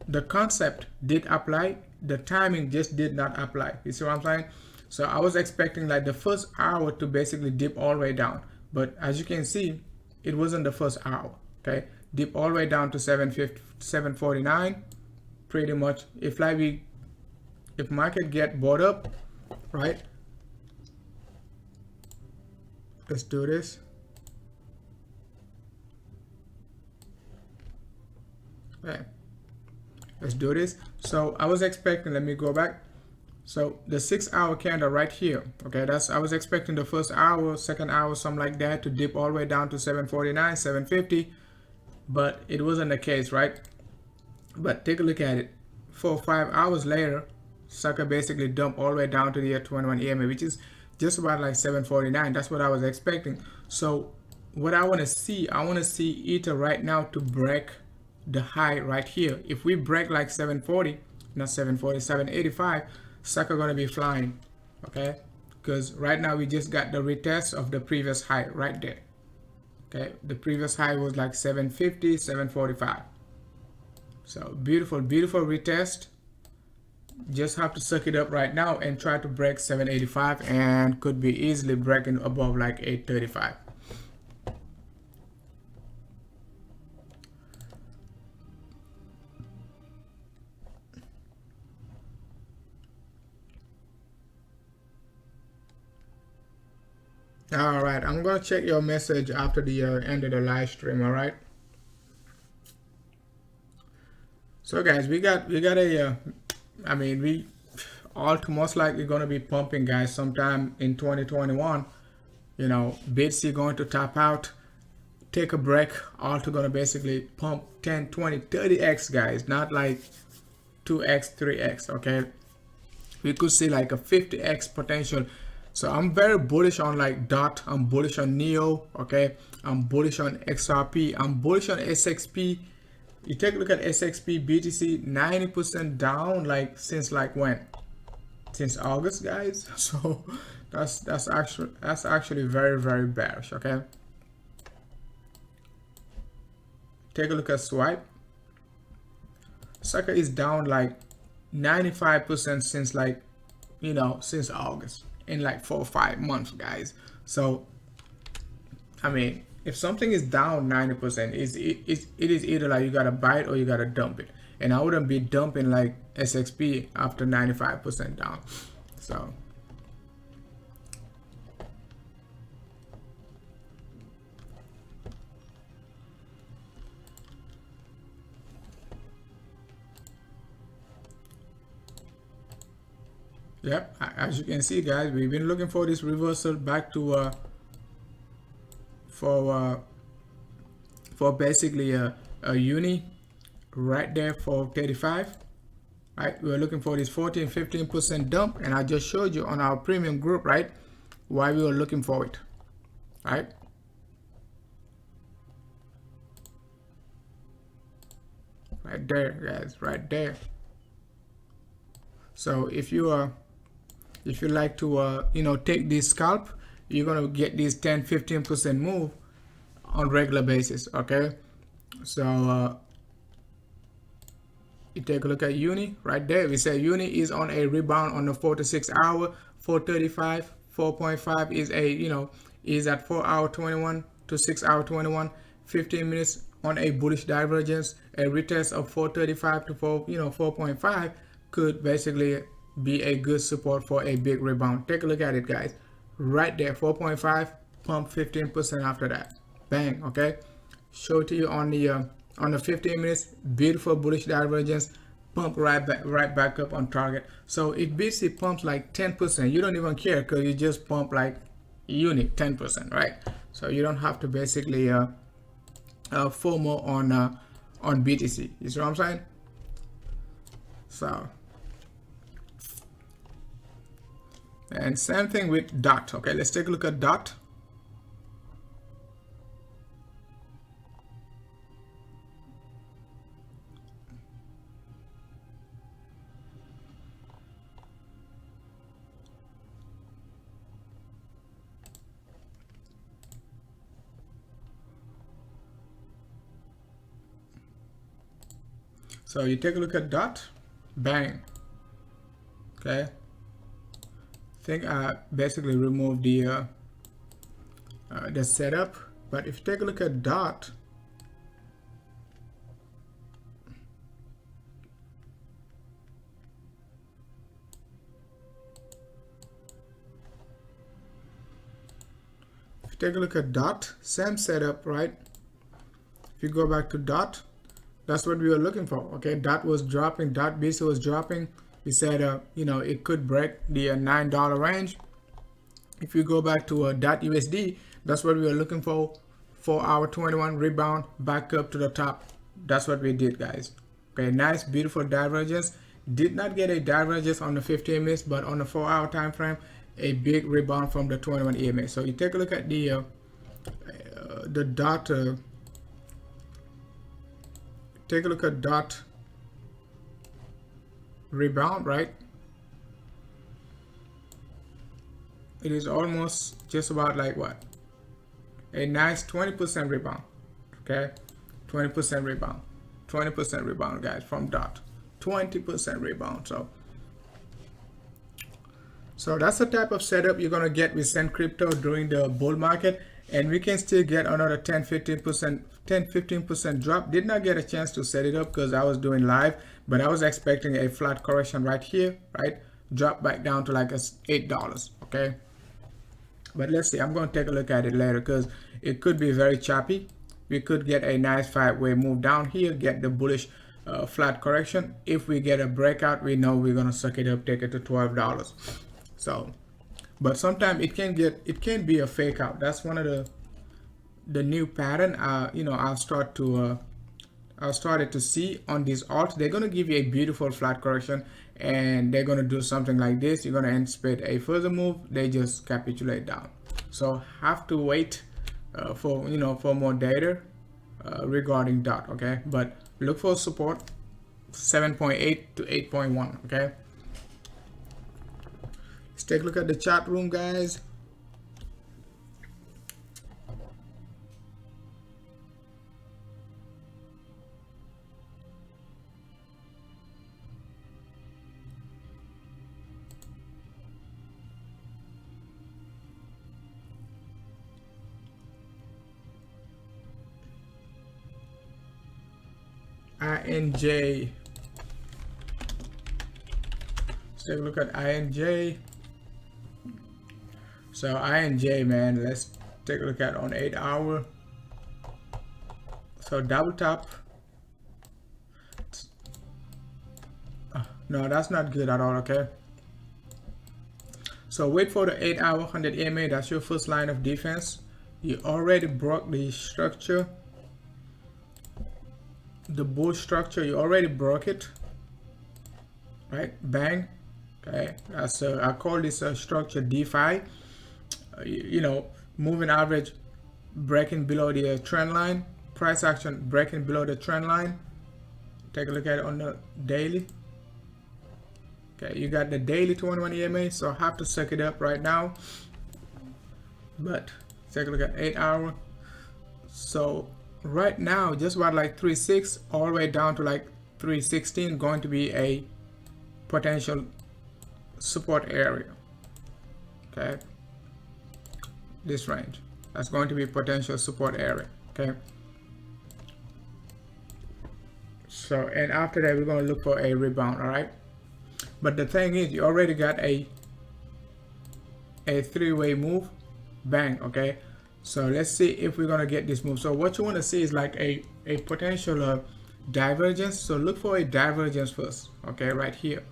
The concept did apply, the timing just did not apply. You see what I'm saying? So I was expecting like the first hour to basically dip all the way down, but as you can see, it wasn't the first hour. Okay, dip all the way down to 750, 749. Pretty much, if market get bought up, right? Let's do this. Okay, let's do this. So I was expecting, let me go back. So the 6 hour candle right here, okay, I was expecting the first hour, second hour, something like that, to dip all the way down to 749, 750, but it wasn't the case, right? But take a look at it. 4 or 5 hours later, sucker basically dumped all the way down to the 21 EMA, which is just about like 749. That's what I was expecting. So what I want to see Ether right now to break the high right here. If we break like 740, not 740, 785, sucker gonna be flying, okay? Because right now we just got the retest of the previous high right there. Okay, the previous high was like 750, 745. So beautiful retest. Just have to suck it up right now and try to break 785, and could be easily breaking above like 835. All right, I'm gonna check your message after the end of the live stream. All right. So guys, we got a I mean, we all most likely gonna be pumping, guys, sometime in 2021. You know, BTC going to top out, take a break. All to gonna basically pump 10, 20, 30x, guys, not like 2x, 3x. Okay, we could see like a 50x potential. So I'm very bullish on like DOT. I'm bullish on NEO. Okay, I'm bullish on XRP. I'm bullish on SXP. You take a look at SXP BTC, 90% down, like since like when? Since August, guys. So that's actually very bearish. Okay. Take a look at Swipe. Sucker is down like 95% since like, you know, since August, in like 4 or 5 months, guys. So I mean, if something is down 90%, it is either like you gotta buy it or you gotta dump it. And I wouldn't be dumping like SXP after 95% down. So yep, as you can see, guys, we've been looking for this reversal back to for basically a uni right there for 35. Right, we're looking for this 14-15% dump, and I just showed you on our premium group, right, why we were looking for it. Right, right there, guys, right there. So if you like to you know, take this scalp, you're gonna get these 10-15% move on regular basis. Okay, so you take a look at uni right there. We say uni is on a rebound on the 4 to 6 hour. 435, 4.5 is a, you know, is at 4 hour 21 to 6 hour 21. 15 minutes on a bullish divergence. A retest of 435 to 4.5 could basically be a good support for a big rebound. Take a look at it, guys. Right there, 4.5, pump 15% after that. Bang. Okay, show it to you on the 15 minutes. Beautiful bullish divergence, pump right back up on target. So if BTC pumps like 10%, you don't even care, because you just pump like unit 10%, right? So you don't have to basically FOMO on BTC. You see what I'm saying? So, and same thing with DOT. Okay, let's take a look at DOT. So you take a look at DOT, bang. Okay, I think I basically removed the the setup. But if you take a look at DOT, take a look at DOT, same setup, right? If you go back to DOT, that's what we were looking for. Okay, DOT was dropping, DOT BC was dropping. We said, you know, it could break the $9 range. If you go back to DOT USD, that's what we were looking for 4-hour 21 rebound back up to the top. That's what we did, guys. Okay, nice, beautiful divergence. Did not get a divergence on the 15 minutes, but on the 4-hour time frame, a big rebound from the 21 EMA. So you take a look at the DOT. Take a look at DOT rebound, right? It is almost just about like what? A nice 20% rebound. Okay, 20% rebound, 20% rebound, guys, from DOT. 20% rebound. So that's the type of setup you're gonna get with Send Crypto during the bull market, and we can still get another 10-15% drop. Did not get a chance to set it up because I was doing live, but I was expecting a flat correction right here, right? Drop back down to like $8, okay? But let's see, I'm gonna take a look at it later because it could be very choppy. We could get a nice 5-way move down here, get the bullish flat correction. If we get a breakout, we know we're gonna suck it up, take it to $12. So, but sometimes it can be a fake out. That's one of the new pattern. You know, I've started to see on these alts. They're gonna give you a beautiful flat correction, and they're gonna do something like this. You're gonna anticipate a further move. They just capitulate down. So have to wait for more data regarding DOT. Okay, but look for support 7.8 to 8.1. Okay. Let's take a look at the chat room, guys. INJ. Let's take a look at INJ. So INJ, man, let's take a look at on 8-hour. So double top. No, that's not good at all. Okay. So wait for the 8-hour 100 EMA. That's your first line of defense. You already broke the structure. The bull structure, you already broke it, right? Bang. Okay, that's I call this a structure DeFi. You know, moving average breaking below the trend line, price action breaking below the trend line. Take a look at it on the daily. Okay, you got the daily 21 EMA, so I have to suck it up right now. But take a look at 8-hour. So right now, just about like 3.6 all the way down to like 3.16, going to be a potential support area. Okay, this range, that's going to be potential support area. Okay, so and after that we're going to look for a rebound. All right, but the thing is, you already got a 3-way move. Bang. Okay, so let's see if we're gonna get this move. So what you want to see is like a potential divergence. So look for a divergence first. Okay, right here,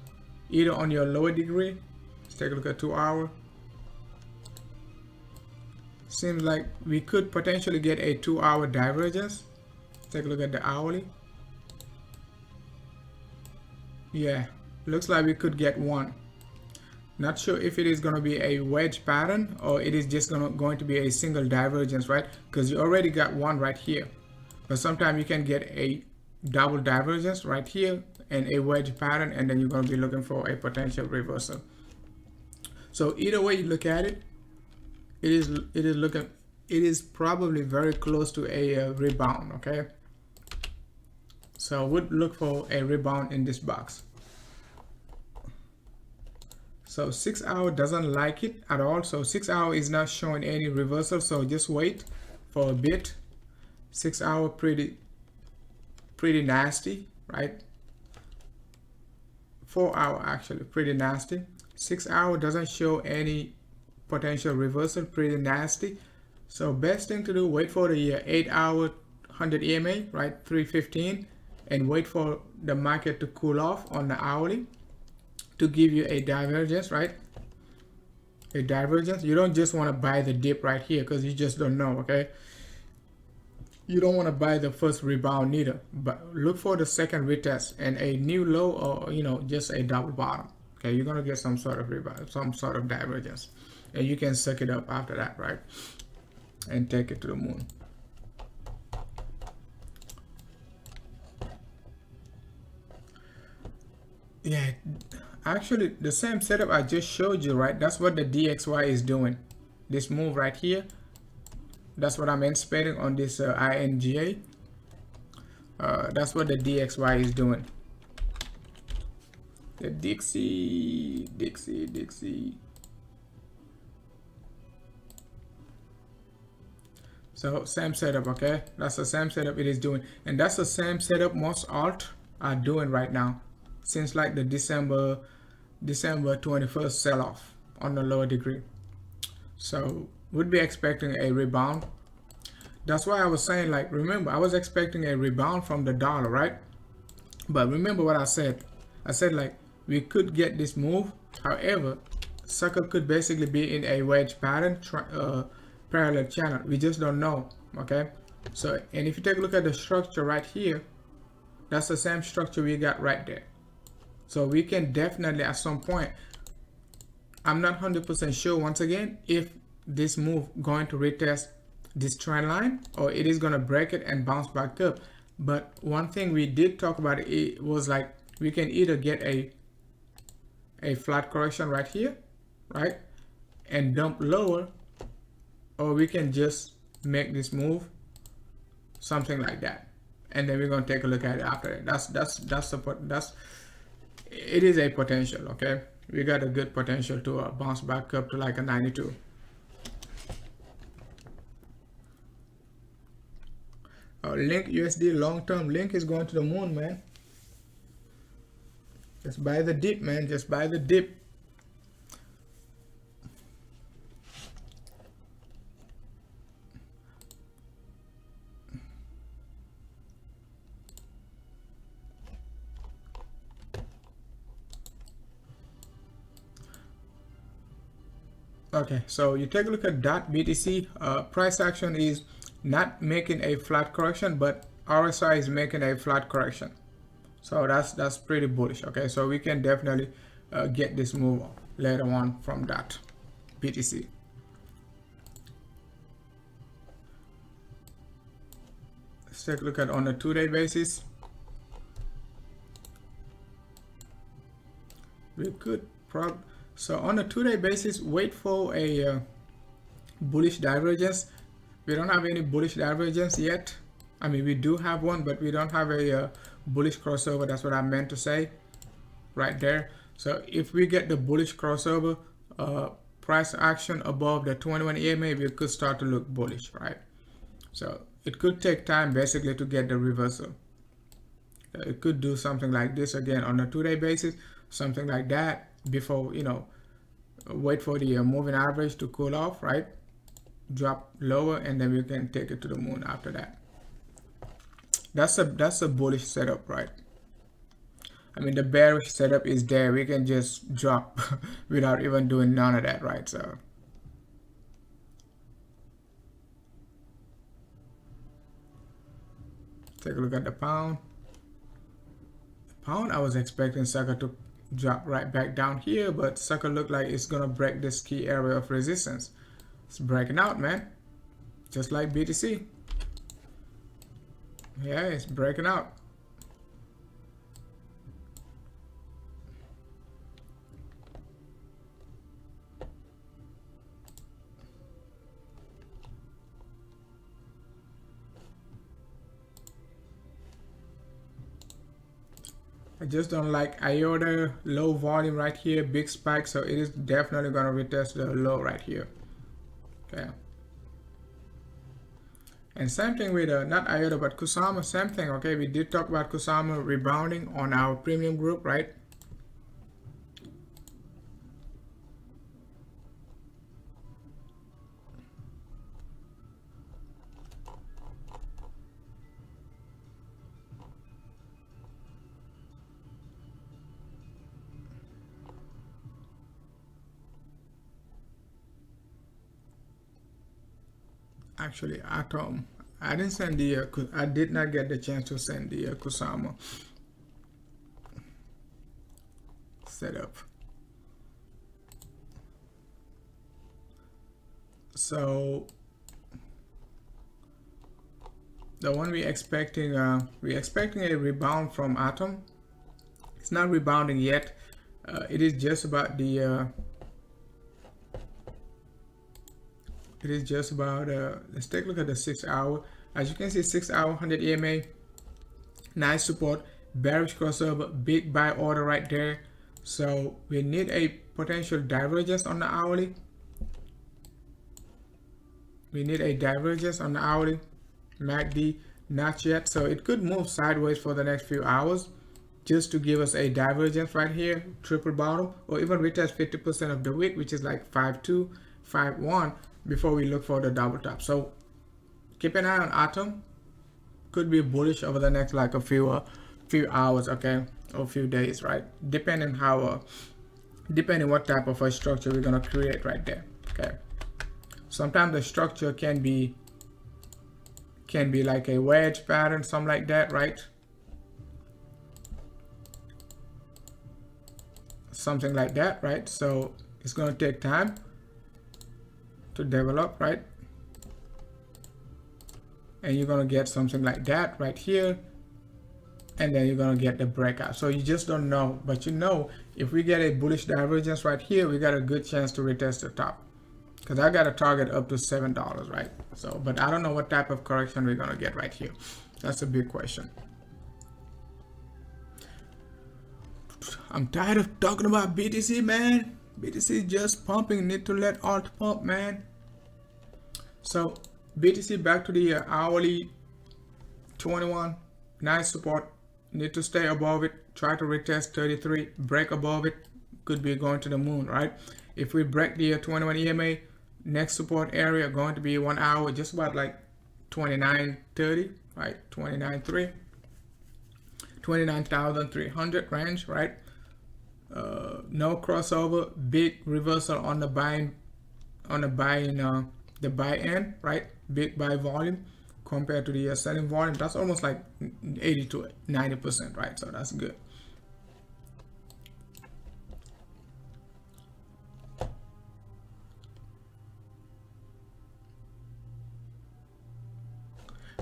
either on your lower degree. Let's take a look at 2-hour. Seems like we could potentially get a 2-hour divergence. Take a look at the hourly. Yeah, looks like we could get one. Not sure if it is going to be a wedge pattern or it is just going to be a single divergence, right? Because you already got one right here. But sometimes you can get a double divergence right here and a wedge pattern, and then you're going to be looking for a potential reversal. So either way you look at it, it is probably very close to a rebound. Okay, so I would look for a rebound in this box. So 6 hour doesn't like it at all. So 6 hour is not showing any reversal, so just wait for a bit. 6 hour pretty nasty, right? 4 hour actually pretty nasty. 6 hour doesn't show any potential reversal, pretty nasty. So best thing to do, wait for the 8 hour 100 EMA, right, 315, and wait for the market to cool off on the hourly to give you a divergence, right? A divergence. You don't just want to buy the dip right here because you just don't know, okay? You don't want to buy the first rebound neither, but look for the second retest and a new low, or just a double bottom. Okay, you're gonna get some sort of rebound, some sort of divergence, and you can suck it up after that, right? And take it to the moon. Yeah, actually the same setup I just showed you, right? That's what the DXY is doing. This move right here, that's what I'm anticipating on this INGA. That's what the DXY is doing. The Dixie. So same setup, okay? That's the same setup it is doing, and that's the same setup most alt are doing right now, since like the December 21st sell-off on the lower degree. So would be expecting a rebound. That's why I was saying, like, remember, I was expecting a rebound from the dollar, right? But remember what I said. I said, like, we could get this move. However, sucker could basically be in a wedge pattern, parallel channel. We just don't know, okay? So, and if you take a look at the structure right here, that's the same structure we got right there. So we can definitely at some point, I'm not 100% sure once again if this move going to retest this trend line or it is going to break it and bounce back up. But one thing we did talk about, it was like we can either get a flat correction right here, right, and dump lower, or we can just make this move, something like that, and then we're going to take a look at it after that. It is a potential, okay? We got a good potential to bounce back up to like a 92. Link USD long-term, Link is going to the moon, man. Just buy the dip, man. Just buy the dip. Okay, so you take a look at that BTC. Price action is not making a flat correction, but RSI is making a flat correction. So that's pretty bullish. Okay, so we can definitely get this move later on from that BTC. Let's take a look at on a 2-day basis. We could probably, so on a 2-day basis, wait for a bullish divergence. We don't have any bullish divergence yet. I mean, we do have one, but we don't have a bullish crossover. That's what I meant to say right there. So if we get the bullish crossover, price action above the 21 EMA, we could start to look bullish, right? So it could take time basically to get the reversal. It could do something like this again on a 2-day basis, something like that, before, wait for the moving average to cool off, right? Drop lower, and then we can take it to the moon after that. That's a bullish setup, right? I mean, the bearish setup is there. We can just drop without even doing none of that, right? So take a look at the pound. I was expecting sucker to drop right back down here, but sucker looked like it's gonna break this key area of resistance. It's breaking out, man, just like BTC. Yeah, it's breaking out. I just don't like IOTA, low volume right here, big spike, so it is definitely going to retest the low right here. Okay. And same thing with not IOTA but Kusama, same thing. Okay, we did talk about Kusama rebounding on our premium group, right? Actually, Atom. I didn't send the. I did not get the chance to send the Kusama setup. So the one we're expecting a rebound from Atom. It's not rebounding yet. It is just about the. It is just about, let's take a look at the 6 hour. As you can see, 6 hour, 100 EMA, nice support, bearish crossover, big buy order right there. So we need a potential divergence on the hourly. We need a divergence on the hourly. MACD, not yet. So it could move sideways for the next few hours just to give us a divergence right here, triple bottom, or even retest 50% of the wick, which is like 5.2, 5.1. before we look for the double top. So keep an eye on Atom. Could be bullish over the next like a few hours, okay, or a few days, right? Depending how depending what type of a structure we're gonna create right there. Okay. Sometimes the structure can be like a wedge pattern, something like that, right? Something like that, right? So it's gonna take time to develop, right? And you're gonna get something like that right here, and then you're gonna get the breakout. So you just don't know, but you know if we get a bullish divergence right here, we got a good chance to retest the top, because I got a target up to $7, right? So but I don't know what type of correction we're gonna get right here. That's a big question. I'm tired of talking about BTC, man. BTC just pumping, need to let alt pump, man. So BTC back to the hourly 21, nice support, need to stay above it, try to retest 33, break above it, could be going to the moon, right? If we break the 21 EMA, next support area going to be 1 hour, just about like 29.30, right? 29.3, 29,300 range, right? No crossover, big reversal on the buying, the buy end, right? Big buy volume compared to the selling volume. That's almost like 80 to 90%, right? So that's good.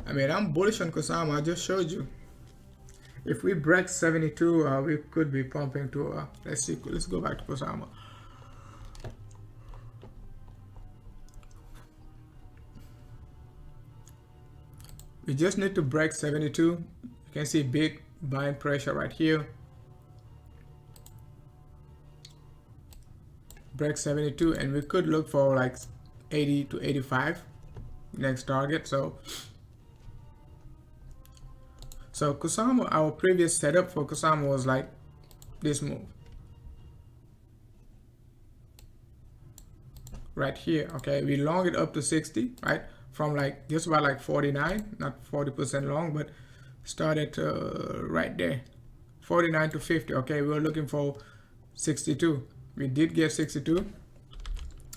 I mean, I'm bullish on Kusama. I just showed you. If we break 72, we could be pumping to, let's see, let's go back to Kusama. We just need to break 72. You can see big buying pressure right here. Break 72, and we could look for like 80 to 85 next target. So Kusama, our previous setup for Kusama was like this move right here. Okay, we long it up to 60, right? From like just about like 49, not 40% long, but started right there, 49 to 50. Okay, we were looking for 62. We did get 62,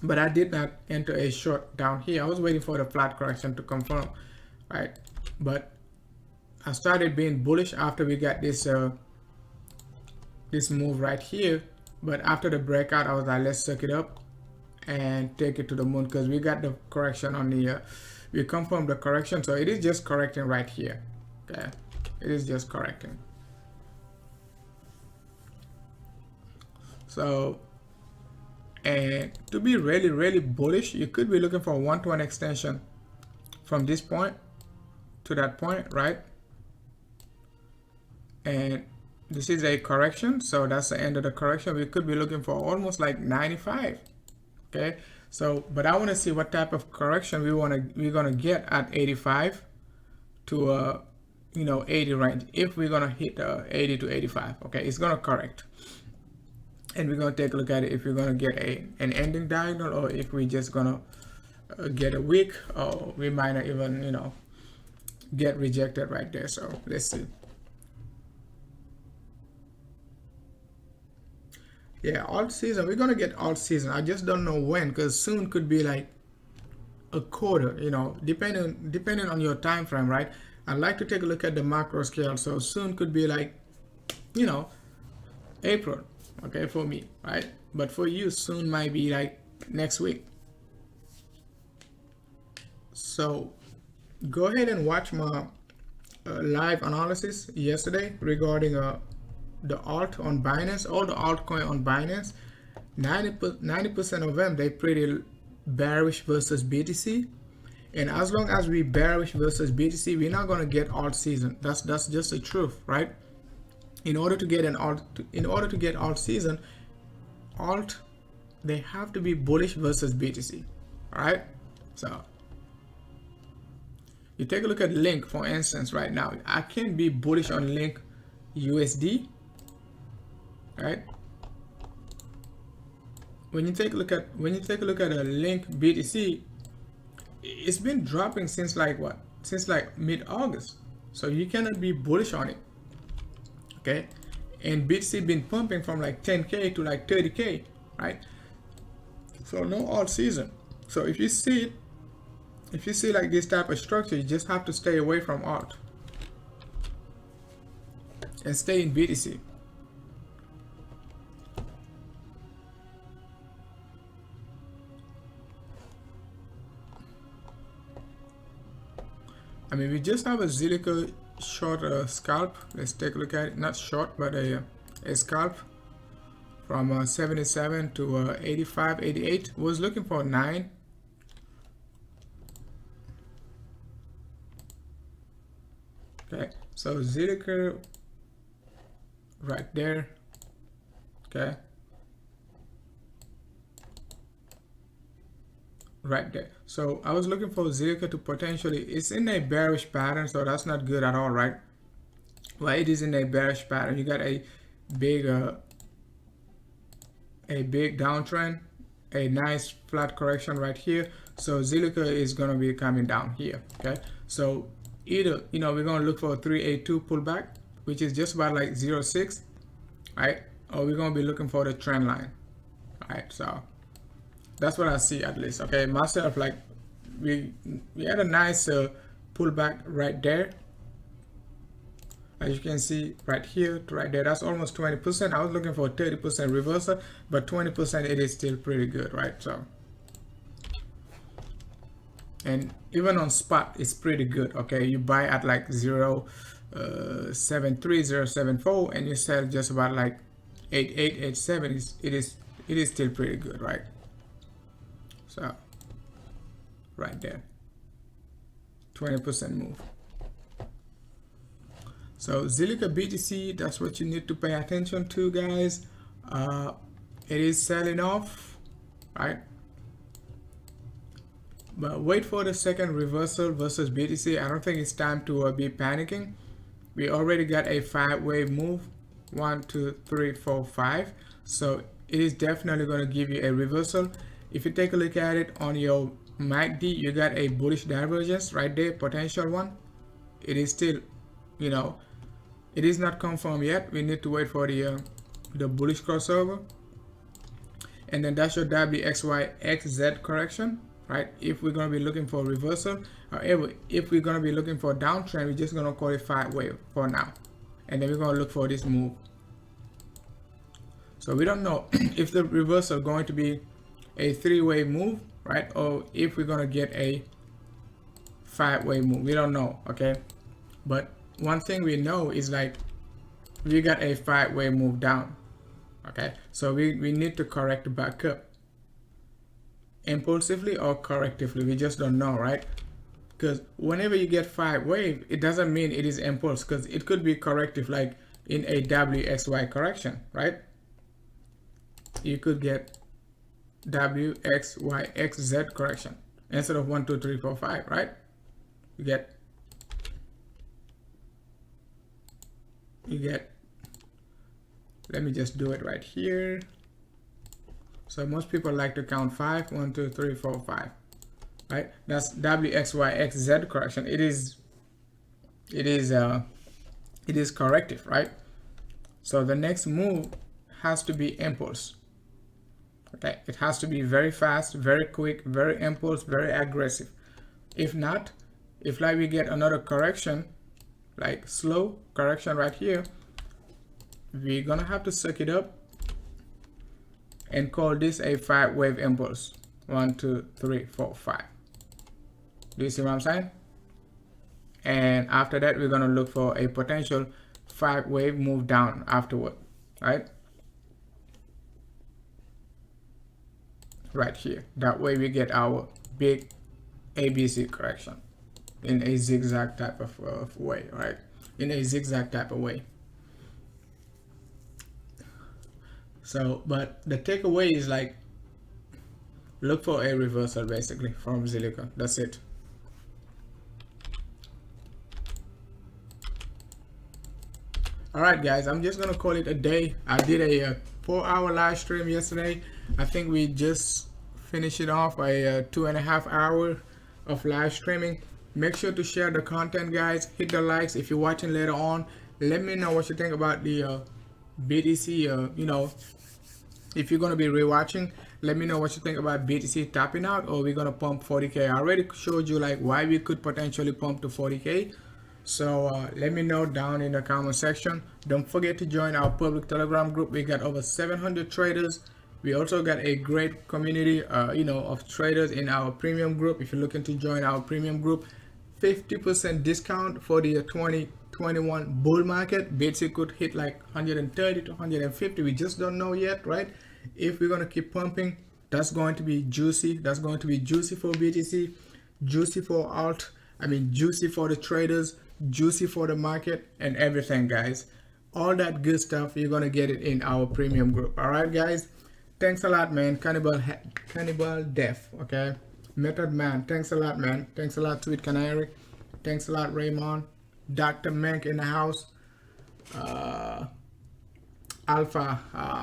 but I did not enter a short down here. I was waiting for the flat correction to confirm, right? But I started being bullish after we got this this move right here. But after the breakout, I was like, let's suck it up and take it to the moon, because we got the correction on the we confirmed the correction. So it is just correcting right here. Okay, it is just correcting. So, and to be really bullish, you could be looking for a 1-to-1 extension from this point to that point, right? And this is a correction, so that's the end of the correction. We could be looking for almost like 95. Okay, so but I want to see what type of correction we're gonna get at 85 to 80 range. If we're gonna hit 80 to 85, okay, it's gonna correct, and we're gonna take a look at it if we're gonna get an ending diagonal, or if we're just gonna get a wick, or we might not even get rejected right there. So let's see. Yeah, alt season, we're gonna get alt season. I just don't know when, because soon could be like a quarter, depending on your time frame, right? I'd like to take a look at the macro scale. So soon could be like April, okay, for me, right? But for you, soon might be like next week. So go ahead and watch my live analysis yesterday regarding the alt on Binance, all the altcoin on Binance. 90% of them, they pretty bearish versus BTC, and as long as we bearish versus BTC, we're not going to get alt season. That's just the truth, right? In order to get alt season, they have to be bullish versus BTC. All right, so you take a look at Link, for instance. Right now I can be bullish on Link USD, right? When you take a look at a Link BTC, it's been dropping since like what? Since like mid-August. So you cannot be bullish on it. Okay? And BTC been pumping from like 10k to like 30k, right? So no alt season. So if you see like this type of structure, you just have to stay away from alt and stay in BTC. I mean, we just have a Zilliqa short scalp. Let's take a look at it. Not short, but a scalp from 77 to 85, 88. Was looking for 9. Okay, so Zilliqa right there. Okay, right there. So I was looking for Zilliqa to potentially, it's in a bearish pattern, so that's not good at all, right? Well, it is in a bearish pattern. You got a big downtrend, a nice flat correction right here. So Zilliqa is going to be coming down here. Okay, so either we're going to look for a 382 pullback, which is just about like 0.6, right? Or we're going to be looking for the trend line. All right, so that's what I see, at least. Okay, myself, like we had a nice pullback right there, as you can see right here to right there. That's almost 20%. I was looking for a 30% reversal, but 20% it is still pretty good, right? So, and even on spot, it's pretty good. Okay, you buy at like 0.73, 0.74, and you sell just about like 8.8, 8.7. It is still pretty good, right? So right there, 20% move. So Zilliqa BTC, that's what you need to pay attention to, guys. It is selling off, right? But wait for the second reversal versus BTC. I don't think it's time to be panicking. We already got a 5-wave move, 1, 2, 3, 4, 5. So it is definitely going to give you a reversal. If you take a look at it on your MACD, you got a bullish divergence right there, potential one. It is still, it is not confirmed yet. We need to wait for the bullish crossover, and then that's your WXYXZ correction, right? If we're going to be looking for a reversal, however, if we're going to be looking for a downtrend, we're just going to call it 5-wave for now, and then we're going to look for this move. So we don't know if the reversal is going to be a 3-wave move, right? Or if we're gonna get a 5-wave move. We don't know, okay? But one thing we know is like we got a 5-wave move down, okay? So we need to correct back up impulsively or correctively. We just don't know, right? Because whenever you get 5-wave, it doesn't mean it is impulse, because it could be corrective. Like in a WXY correction, right? You could get WXYXZ correction instead of 1, 2, 3, 4, 5, right? You get, let me just do it right here. So most people like to count 5, 1, 2, 3, 4, 5, right? That's WXYXZ correction. It is corrective, right? So the next move has to be impulse. Okay, it has to be very fast, very quick, very impulse, very aggressive. If not, if like we get another correction, like slow correction right here, we're gonna have to suck it up and call this a 5-wave impulse. 1, 2, 3, 4, 5. Do you see what I'm saying? And after that, we're gonna look for a potential 5-wave move down afterward, right? Right here. That way we get our big ABC correction in a zigzag type of way, right? In a zigzag type of way. So, but the takeaway is like, look for a reversal basically from Zilliqa. That's it. All right, guys, I'm just gonna call it a day. I did a 4-hour live stream yesterday. I think we just finished it off a 2.5 hour of live streaming. Make sure to share the content, guys. Hit the likes. If you're watching later on, let me know what you think about the BTC. You know, if you're gonna be rewatching, let me know what you think about BTC tapping out, or we're gonna pump 40K. I already showed you like why we could potentially pump to 40K. So let me know down in the comment section. Don't forget to join our public Telegram group. We got over 700 traders. We also got a great community, you know, of traders in our premium group. If you're looking to join our premium group, 50% discount for the 2021 bull market. BTC could hit like 130 to 150. We just don't know yet, right? If we're gonna keep pumping, that's going to be juicy. That's going to be juicy for BTC, juicy for alt. I mean, juicy for the traders, juicy for the market, and everything, guys. All that good stuff, you're gonna get it in our premium group. All right, guys. Thanks a lot, man. Cannibal Def, okay? Method Man, thanks a lot, man. Thanks a lot, Sweet Canary. Thanks a lot, Raymond. Dr. Menk in the house. Alpha,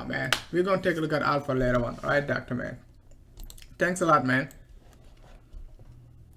man. We're gonna take a look at Alpha later on, all right, Dr. Man. Thanks a lot, man.